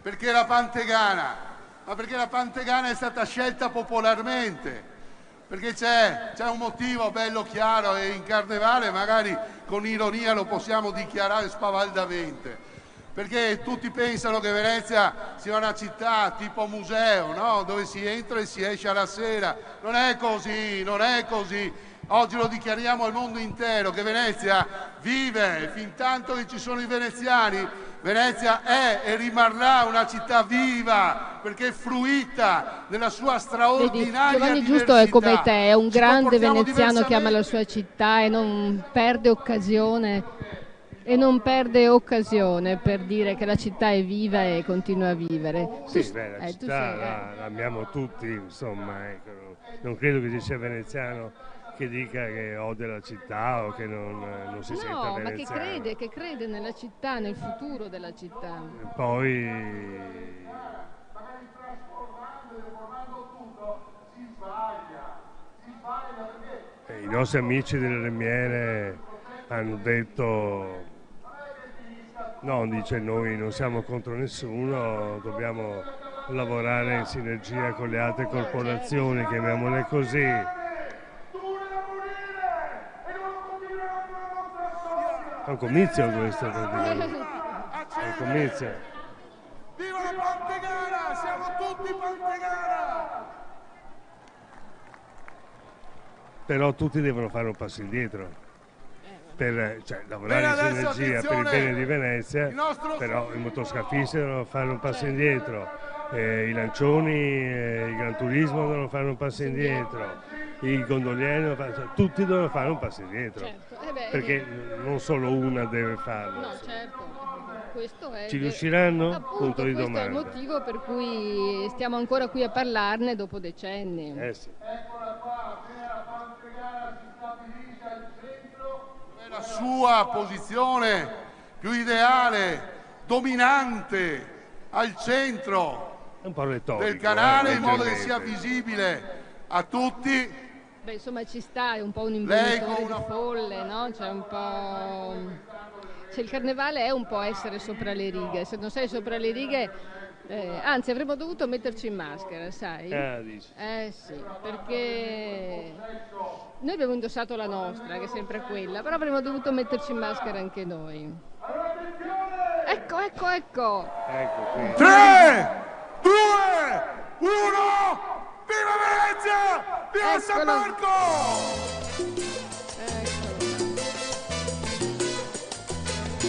Perché la Pantegana? Ma perché la Pantegana è stata scelta popolarmente. Perché c'è un motivo bello chiaro, e in carnevale magari con ironia lo possiamo dichiarare spavaldamente. Perché tutti pensano che Venezia sia una città tipo museo, no? Dove si entra e si esce alla sera. Non è così, non è così. Oggi lo dichiariamo al mondo intero che Venezia vive, fin tanto che ci sono i veneziani. Venezia è e rimarrà una città viva, perché è fruita della sua straordinaria Giovanni diversità. Giusto è come te, è un Ci grande comportiamo veneziano che ama la sua città e non perde occasione per dire che la città è viva e continua a vivere. Sì, la città la amiamo tutti, insomma, ecco. Non credo che ci sia veneziano che dica che odia la città o che non si senta veneziano. No, ma che crede nella città, nel futuro della città. Poi i nostri amici delle Remiere hanno detto, no, dice, noi non siamo contro nessuno, dobbiamo lavorare in sinergia con le altre corporazioni, chiamiamole così. È un comizio questo, praticamente. È un comizio. Viva la Pantegana! Siamo tutti Pantegana! Però tutti devono fare un passo indietro. per lavorare in sinergia per il bene di Venezia, però i motoscafisti devono fare un passo indietro, i lancioni, il Gran Turismo devono fare un passo indietro, i gondolieri tutti devono fare un passo indietro, perché non solo una deve farlo. No, certo. Questo è Ci riusciranno? appunto, Punto di questo domanda. è il motivo per cui stiamo ancora qui a parlarne dopo decenni. Sì. È la sua posizione più ideale, dominante, al centro È un po' retorico, del canale, in modo che leggermente. sia visibile a tutti. Beh, insomma, ci sta, è un po' un Lei imprenditore con di folle, no? C'è un po'... Cioè, il carnevale è un po' essere sopra le righe, se non sei sopra le righe, anzi avremmo dovuto metterci in maschera, sai? Dici. Sì, perché noi abbiamo indossato la nostra, che è sempre quella, però avremmo dovuto metterci in maschera anche noi. Ecco. Ecco qui. 3, 2, 1, viva Venezia! Viva San Marco!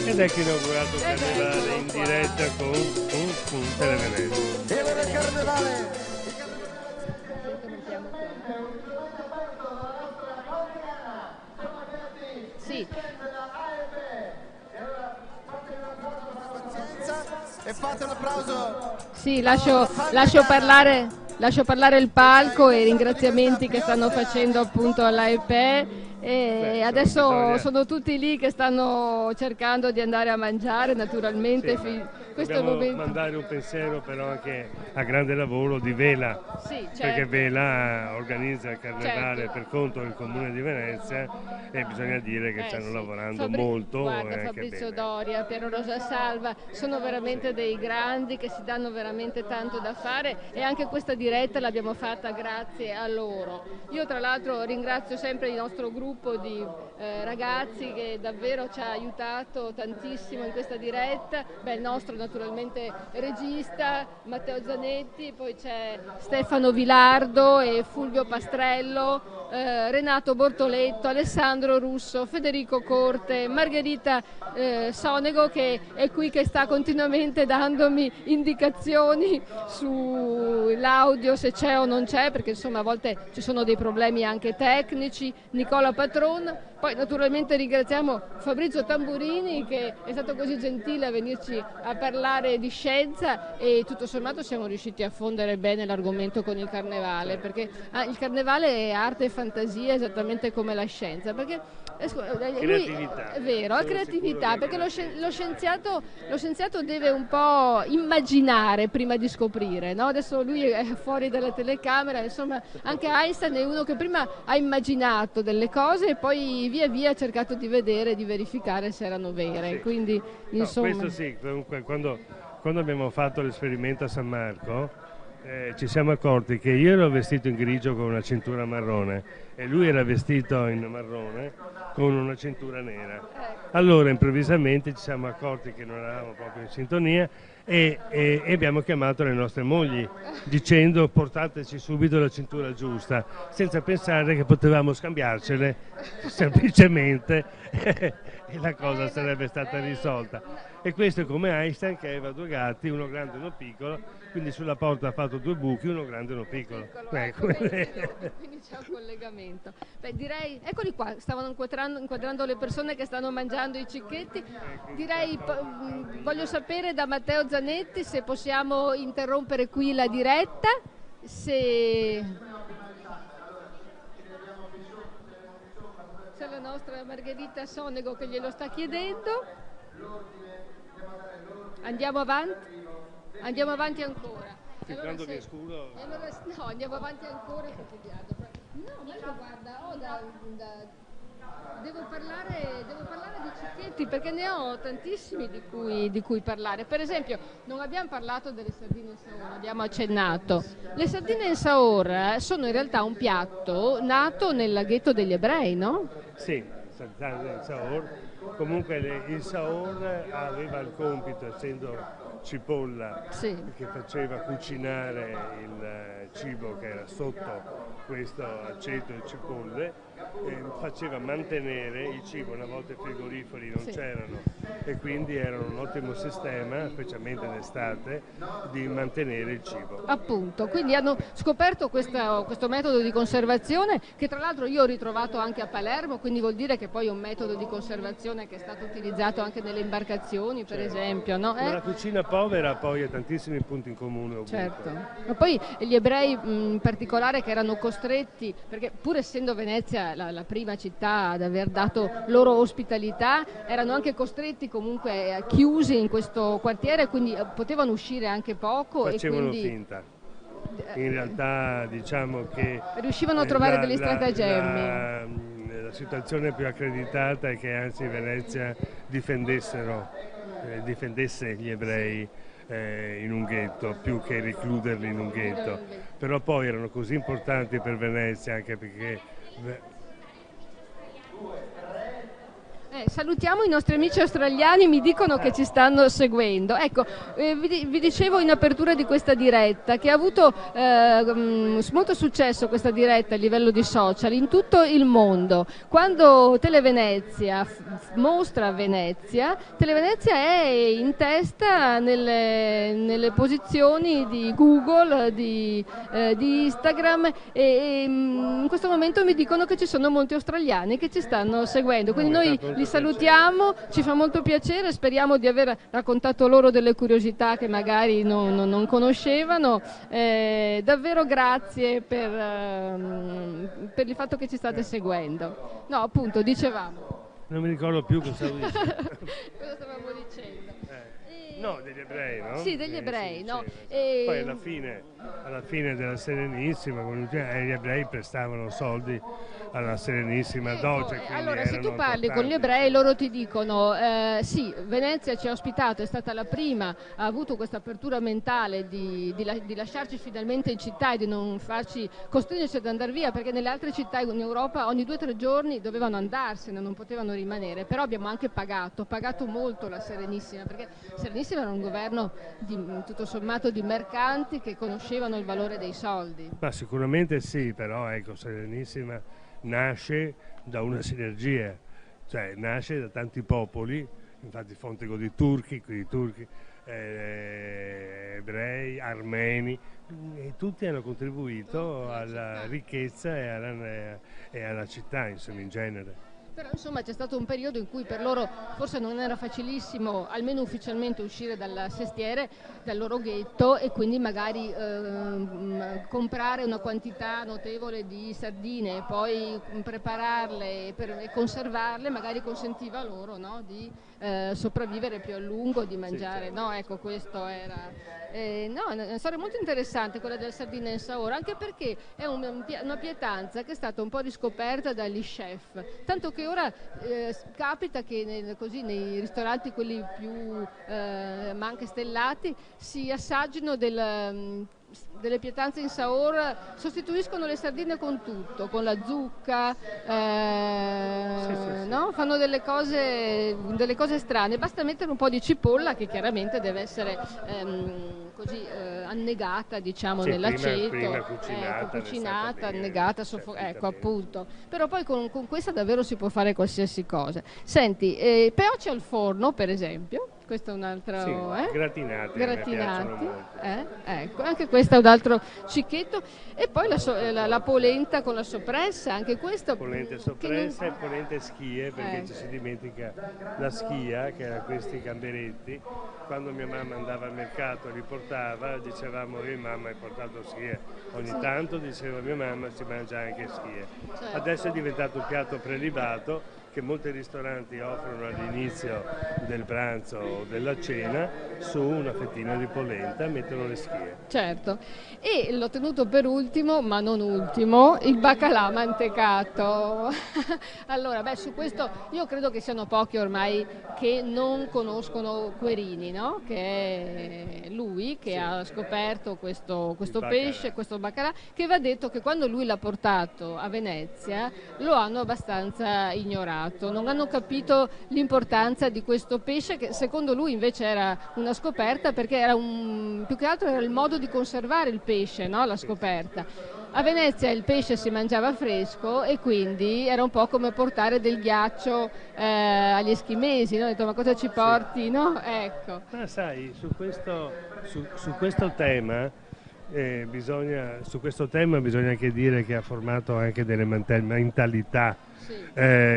Ed è che inaugurato il carnevale in diretta con Televenezia. E allora il carnevale! Sì. E fate un applauso! Sì, lascio parlare il palco e i ringraziamenti che stanno facendo appunto all'AEPE. E adesso sono tutti lì che stanno cercando di andare a mangiare, naturalmente. Questo è il Dobbiamo momento. mandare un pensiero però anche a grande lavoro di Vela, Sì, certo. perché Vela organizza il carnevale Certo. per conto del Comune di Venezia e bisogna dire che stanno lavorando molto Guarda, e anche Fabrizio bene. Doria, Piero Rosa Salva, sono veramente dei grandi che si danno veramente tanto da fare e anche questa diretta l'abbiamo fatta grazie a loro. Io tra l'altro ringrazio sempre il nostro gruppo di ragazzi che davvero ci ha aiutato tantissimo in questa diretta, il nostro naturalmente regista Matteo Zanetti, poi c'è Stefano Vilardo e Fulvio Pastrello, Renato Bortoletto, Alessandro Russo, Federico Corte, Margherita Sonego che è qui che sta continuamente dandomi indicazioni sull'audio se c'è o non c'è, perché insomma a volte ci sono dei problemi anche tecnici, Nicola Patron, poi naturalmente ringraziamo Fabrizio Tamburini che è stato così gentile a venirci a parlare di scienza e tutto sommato siamo riusciti a fondere bene l'argomento con il carnevale, perché il carnevale è arte e fantasia esattamente come la scienza, perché Creatività. è vero, è Sono creatività, sicuro che perché lo scienziato deve un po' immaginare prima di scoprire, no? Adesso lui è fuori dalla telecamera, insomma anche Einstein è uno che prima ha immaginato delle cose e poi via via ha cercato di vedere, di verificare se erano vere, Sì. quindi insomma... Questo sì, comunque quando abbiamo fatto l'esperimento a San Marco ci siamo accorti che io ero vestito in grigio con una cintura marrone e lui era vestito in marrone con una cintura nera. Allora improvvisamente ci siamo accorti che non eravamo proprio in sintonia e abbiamo chiamato le nostre mogli dicendo portateci subito la cintura giusta, senza pensare che potevamo scambiarcele semplicemente e la cosa sarebbe stata risolta. E questo è come Einstein che aveva due gatti, uno grande e uno piccolo, quindi sulla porta ha fatto due buchi, uno grande e uno piccolo. Quindi c'è un collegamento. Direi, eccoli qua, stavano inquadrando le persone che stanno mangiando i cicchetti. Direi, voglio sapere da Matteo Zanetti se possiamo interrompere qui la diretta, se... C'è la nostra Margherita Sonego che glielo sta chiedendo. Andiamo avanti? Andiamo avanti ancora. Quando vi è scuro... No, andiamo avanti ancora perché no, ma io guarda, devo parlare di cicchetti perché ne ho tantissimi di cui parlare. Per esempio, non abbiamo parlato delle sardine in Saor, abbiamo accennato. Le sardine in Saor sono in realtà un piatto nato nel laghetto degli ebrei, no? Sì, sardine in Saor Comunque il Sahur aveva il compito, essendo cipolla, che faceva cucinare il cibo che era sotto questo aceto e cipolle, faceva mantenere il cibo, una volta i frigoriferi non c'erano, e quindi era un ottimo sistema, specialmente d'estate, di mantenere il cibo. Appunto, quindi hanno scoperto questo metodo di conservazione, che tra l'altro io ho ritrovato anche a Palermo, quindi vuol dire che poi è un metodo di conservazione che è stato utilizzato anche nelle imbarcazioni, per esempio. No? Ma la cucina povera poi ha tantissimi punti in comune ovunque. Certo, ma poi gli ebrei in particolare, che erano costretti, perché pur essendo Venezia la prima città ad aver dato loro ospitalità, erano anche costretti comunque chiusi in questo quartiere, quindi potevano uscire anche poco. Facevano e quindi finta. In realtà diciamo che riuscivano a trovare degli stratagemmi. La situazione più accreditata è che anzi Venezia difendesse gli ebrei in un ghetto più che recluderli in un ghetto, però poi erano così importanti per Venezia, anche perché salutiamo i nostri amici australiani, mi dicono che ci stanno seguendo. Ecco, vi dicevo in apertura di questa diretta che ha avuto molto successo questa diretta a livello di social in tutto il mondo. Quando Televenezia mostra Venezia, Televenezia è in testa nelle posizioni di Google, di Instagram, e in questo momento mi dicono che ci sono molti australiani che ci stanno seguendo, quindi noi li salutiamo, ci fa molto piacere, speriamo di aver raccontato loro delle curiosità che magari non conoscevano. Davvero grazie per il fatto che ci state seguendo. No, appunto, dicevamo. Non mi ricordo più cosa stavo dicendo. Cosa stavamo dicendo? No, degli ebrei, no? Sì, degli ebrei, no? Poi alla fine della Serenissima, gli ebrei prestavano soldi alla Serenissima Doge. Allora, se tu parli con gli ebrei, loro ti dicono sì, Venezia ci ha ospitato, è stata la prima, ha avuto questa apertura mentale di lasciarci finalmente in città e di non farci costringerci ad andare via, perché nelle altre città in Europa ogni 2 o 3 giorni dovevano andarsene, non potevano rimanere. Però abbiamo anche pagato molto la Serenissima, perché Serenissima era un governo tutto sommato di mercanti che conoscevano il valore dei soldi. Ma sicuramente sì, però ecco, Serenissima nasce da una sinergia, cioè nasce da tanti popoli, infatti Fontego di turchi, ebrei, armeni, e tutti hanno contribuito alla ricchezza e alla città, insomma, in genere. Però insomma c'è stato un periodo in cui per loro forse non era facilissimo, almeno ufficialmente, uscire dal sestiere, dal loro ghetto, e quindi magari comprare una quantità notevole di sardine e poi prepararle e conservarle magari consentiva loro, no, di sopravvivere più a lungo, di mangiare. Sì, no, ecco, questo era... no, è una storia molto interessante quella del Sardina in Sahur, anche perché è una pietanza che è stata un po' riscoperta dagli chef, tanto che ora capita che nei ristoranti quelli più ma anche stellati si assaggino delle pietanze in Sahur, sostituiscono le sardine con tutto, con la zucca, sì. No? Fanno delle cose strane, basta mettere un po' di cipolla, che chiaramente deve essere così annegata, diciamo, nell'aceto, prima cucinata, annegata, ecco, appunto. Però poi con questa davvero si può fare qualsiasi cosa. Senti, peoci al forno, per esempio. Questo è un altro... Sì, gratinati. Ecco, anche questo è un altro cicchetto. E poi la polenta con la soppressa, anche questo... Polente soppressa e polente schie, perché ci si dimentica la schia, che era questi gamberetti. Quando mia mamma andava al mercato li portava, dicevamo io mamma hai portato schie. Ogni tanto diceva mia mamma si mangia anche schie. Certo. Adesso è diventato un piatto prelibato che molti ristoranti offrono all'inizio del pranzo o della cena, su una fettina di polenta mettono le schie. Certo, e l'ho tenuto per ultimo, ma non ultimo, il baccalà mantecato. Allora, su questo io credo che siano pochi ormai che non conoscono Querini, no? Che è lui che ha scoperto questo pesce, questo baccalà, che va detto che quando lui l'ha portato a Venezia lo hanno abbastanza ignorato. pescato, non hanno capito l'importanza di questo pesce che secondo lui invece era una scoperta, perché era più che altro era il modo di conservare il pesce, no? La scoperta. A Venezia il pesce si mangiava fresco e quindi era un po' come portare del ghiaccio agli eschimesi, no? Ho detto, ma cosa ci porti? Sì. No? Ecco. Ma sai, su questo tema bisogna anche dire che ha formato anche delle mentalità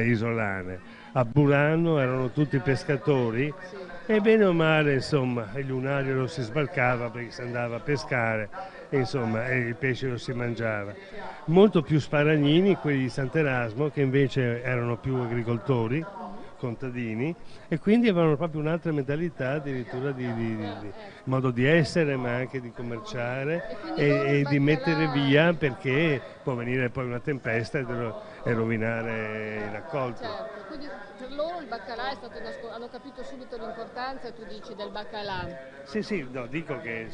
isolane. A Burano erano tutti pescatori, sì. E bene o male, insomma, il lunario lo si sbarcava perché si andava a pescare, e il pesce lo si mangiava. Molto più sparagnini quelli di Sant'Erasmo, che invece erano più agricoltori, contadini, e quindi avevano proprio un'altra mentalità, addirittura di modo di essere, ma anche di commerciare e di mettere via, perché può venire poi una tempesta e rovinare il raccolto. Certo. Quindi per loro il baccalà è stato hanno capito subito l'importanza, tu dici, del baccalà. Sì, no, dico che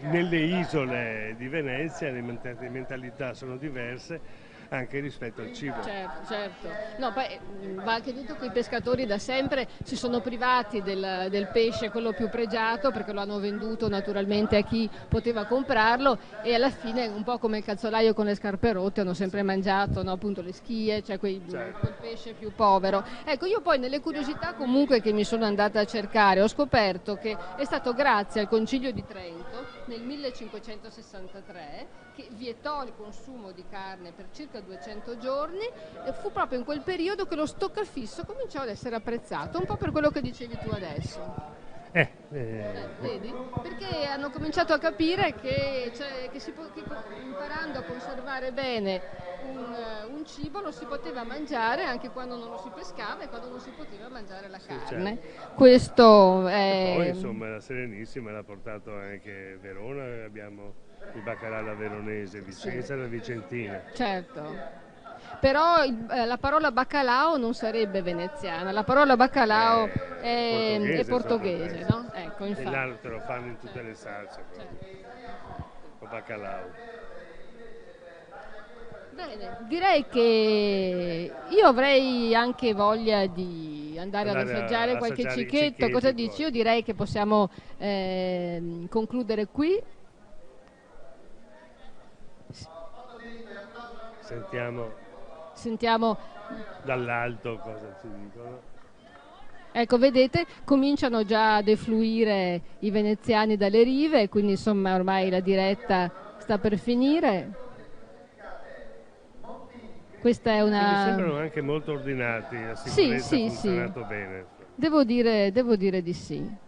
nelle isole di Venezia le mentalità sono diverse anche rispetto al cibo. Certo. No, poi va anche detto che i pescatori da sempre si sono privati del pesce, quello più pregiato, perché lo hanno venduto naturalmente a chi poteva comprarlo, e alla fine, un po' come il calzolaio con le scarpe rotte, hanno sempre mangiato, no, appunto le schie, cioè quel pesce più povero. Ecco, io poi nelle curiosità comunque che mi sono andata a cercare ho scoperto che è stato grazie al Concilio di Trento nel 1563 che vietò il consumo di carne per circa 200 giorni, e fu proprio in quel periodo che lo stoccafisso cominciò ad essere apprezzato, un po' per quello che dicevi tu adesso. Vedi? Perché hanno cominciato a capire che imparando a conservare bene un cibo lo si poteva mangiare anche quando non lo si pescava e quando non si poteva mangiare la carne. Certo. Questo è... E poi insomma la Serenissima l'ha portato anche Verona, abbiamo il baccalà alla veronese, Vicenza e la vicentina. Certo. Però la parola baccalao non sarebbe veneziana, la parola baccalao è portoghese, no? Ecco, infatti. E là te lo fanno in tutte le salse, o baccalao. Bene, direi che io avrei anche voglia di andare ad assaggiare qualche cicchetto. Cosa dici? Io direi che possiamo concludere qui. Sentiamo dall'alto cosa ci dicono. Ecco, vedete, cominciano già a defluire i veneziani dalle rive, quindi insomma ormai la diretta sta per finire. Questa è una... Mi sembrano anche molto ordinati, la sicurezza ha funzionato bene. Devo dire di sì.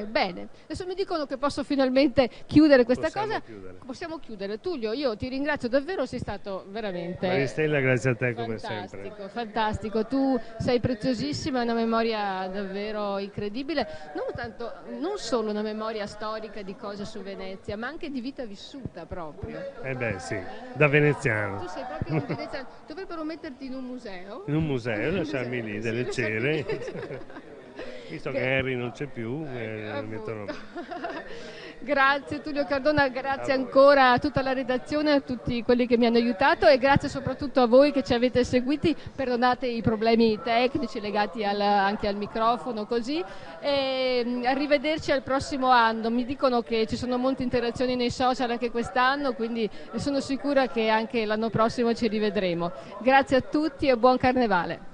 Bene, adesso mi dicono che posso finalmente chiudere questa cosa. Possiamo chiudere. Tullio, io ti ringrazio davvero, sei stato veramente... Maristella, grazie a te come sempre. Fantastico, tu sei preziosissima, hai una memoria davvero incredibile, non solo una memoria storica di cose su Venezia, ma anche di vita vissuta proprio. Sì, da veneziano. Tu sei proprio un veneziano, dovrebbero metterti in un museo. In un museo, lasciarmi lì delle cere. Visto che Harry non c'è più, mettono... Grazie Tullio Cardona, grazie ancora a tutta la redazione, a tutti quelli che mi hanno aiutato, e grazie soprattutto a voi che ci avete seguiti. Perdonate i problemi tecnici legati anche al microfono, così, e arrivederci al prossimo anno. Mi dicono che ci sono molte interazioni nei social anche quest'anno, quindi sono sicura che anche l'anno prossimo ci rivedremo. Grazie a tutti e buon carnevale.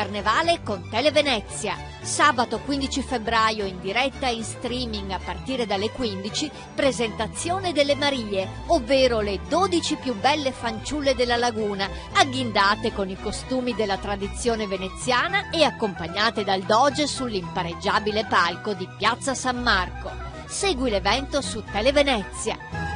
Carnevale con Televenezia. Sabato 15 febbraio in diretta e in streaming a partire dalle 15, presentazione delle Marie, ovvero le 12 più belle fanciulle della laguna, agghindate con i costumi della tradizione veneziana e accompagnate dal doge sull'impareggiabile palco di Piazza San Marco. Segui l'evento su Televenezia.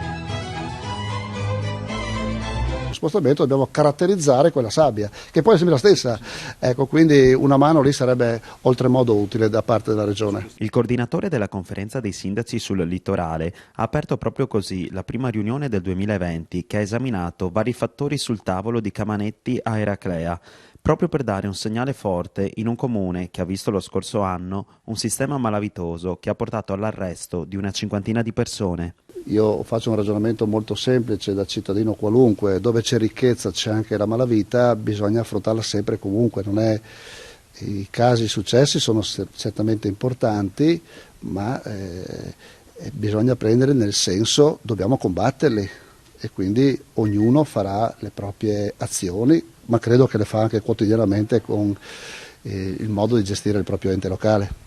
Spostamento dobbiamo caratterizzare quella sabbia, che poi è sempre la stessa, ecco, quindi una mano lì sarebbe oltremodo utile da parte della Regione. Il coordinatore della conferenza dei sindaci sul litorale ha aperto proprio così la prima riunione del 2020 che ha esaminato vari fattori sul tavolo di Camanetti a Eraclea, proprio per dare un segnale forte in un comune che ha visto lo scorso anno un sistema malavitoso che ha portato all'arresto di una cinquantina di persone. Io faccio un ragionamento molto semplice da cittadino qualunque: dove c'è ricchezza c'è anche la malavita, bisogna affrontarla sempre e comunque. I casi successi sono certamente importanti, ma bisogna prendere nel senso, dobbiamo combatterli e quindi ognuno farà le proprie azioni, ma credo che le fa anche quotidianamente con il modo di gestire il proprio ente locale.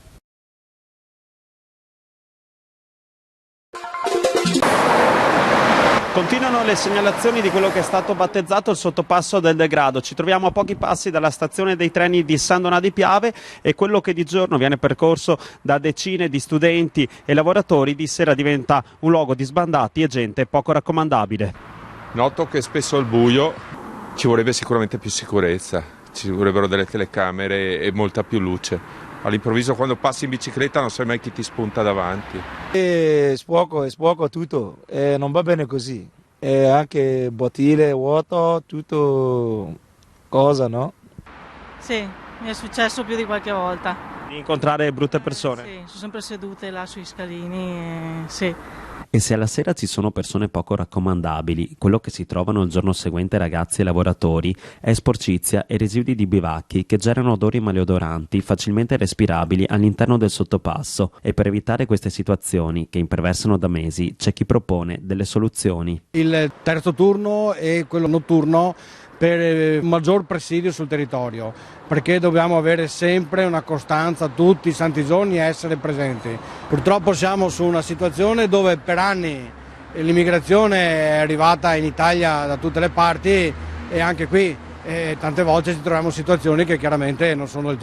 Continuano le segnalazioni di quello che è stato battezzato il sottopasso del degrado. Ci troviamo a pochi passi dalla stazione dei treni di San Donà di Piave e quello che di giorno viene percorso da decine di studenti e lavoratori di sera diventa un luogo di sbandati e gente poco raccomandabile. Noto che spesso al buio ci vorrebbe sicuramente più sicurezza, ci vorrebbero delle telecamere e molta più luce. All'improvviso quando passi in bicicletta non sai mai chi ti spunta davanti. Spuoco tutto, non va bene così. Anche bottiglie vuoto, tutto cosa, no? Sì, mi è successo più di qualche volta. Di incontrare brutte persone? Sì, sono sempre sedute là sui scalini, sì. E se alla sera ci sono persone poco raccomandabili, quello che si trovano il giorno seguente ragazzi e lavoratori è sporcizia e residui di bivacchi che generano odori maleodoranti facilmente respirabili all'interno del sottopasso, e per evitare queste situazioni che imperversano da mesi c'è chi propone delle soluzioni. Il terzo turno e quello notturno per maggior presidio sul territorio, perché dobbiamo avere sempre una costanza tutti i santi giorni e essere presenti. Purtroppo siamo su una situazione dove per anni l'immigrazione è arrivata in Italia da tutte le parti e anche qui tante volte ci troviamo in situazioni che chiaramente non sono del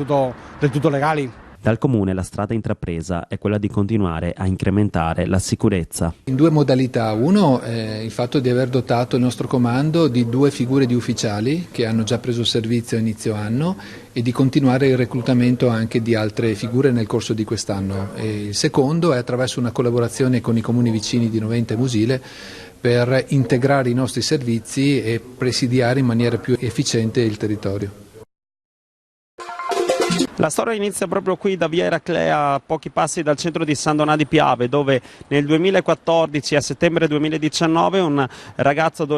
tutto legali. Dal comune la strada intrapresa è quella di continuare a incrementare la sicurezza. In due modalità: uno il fatto di aver dotato il nostro comando di 2 figure di ufficiali che hanno già preso servizio a inizio anno e di continuare il reclutamento anche di altre figure nel corso di quest'anno. E il secondo è attraverso una collaborazione con i comuni vicini di Noventa e Musile per integrare i nostri servizi e presidiare in maniera più efficiente il territorio. La storia inizia proprio qui da via Eraclea, a pochi passi dal centro di San Donà di Piave, dove nel 2014 a settembre 2019 un ragazzo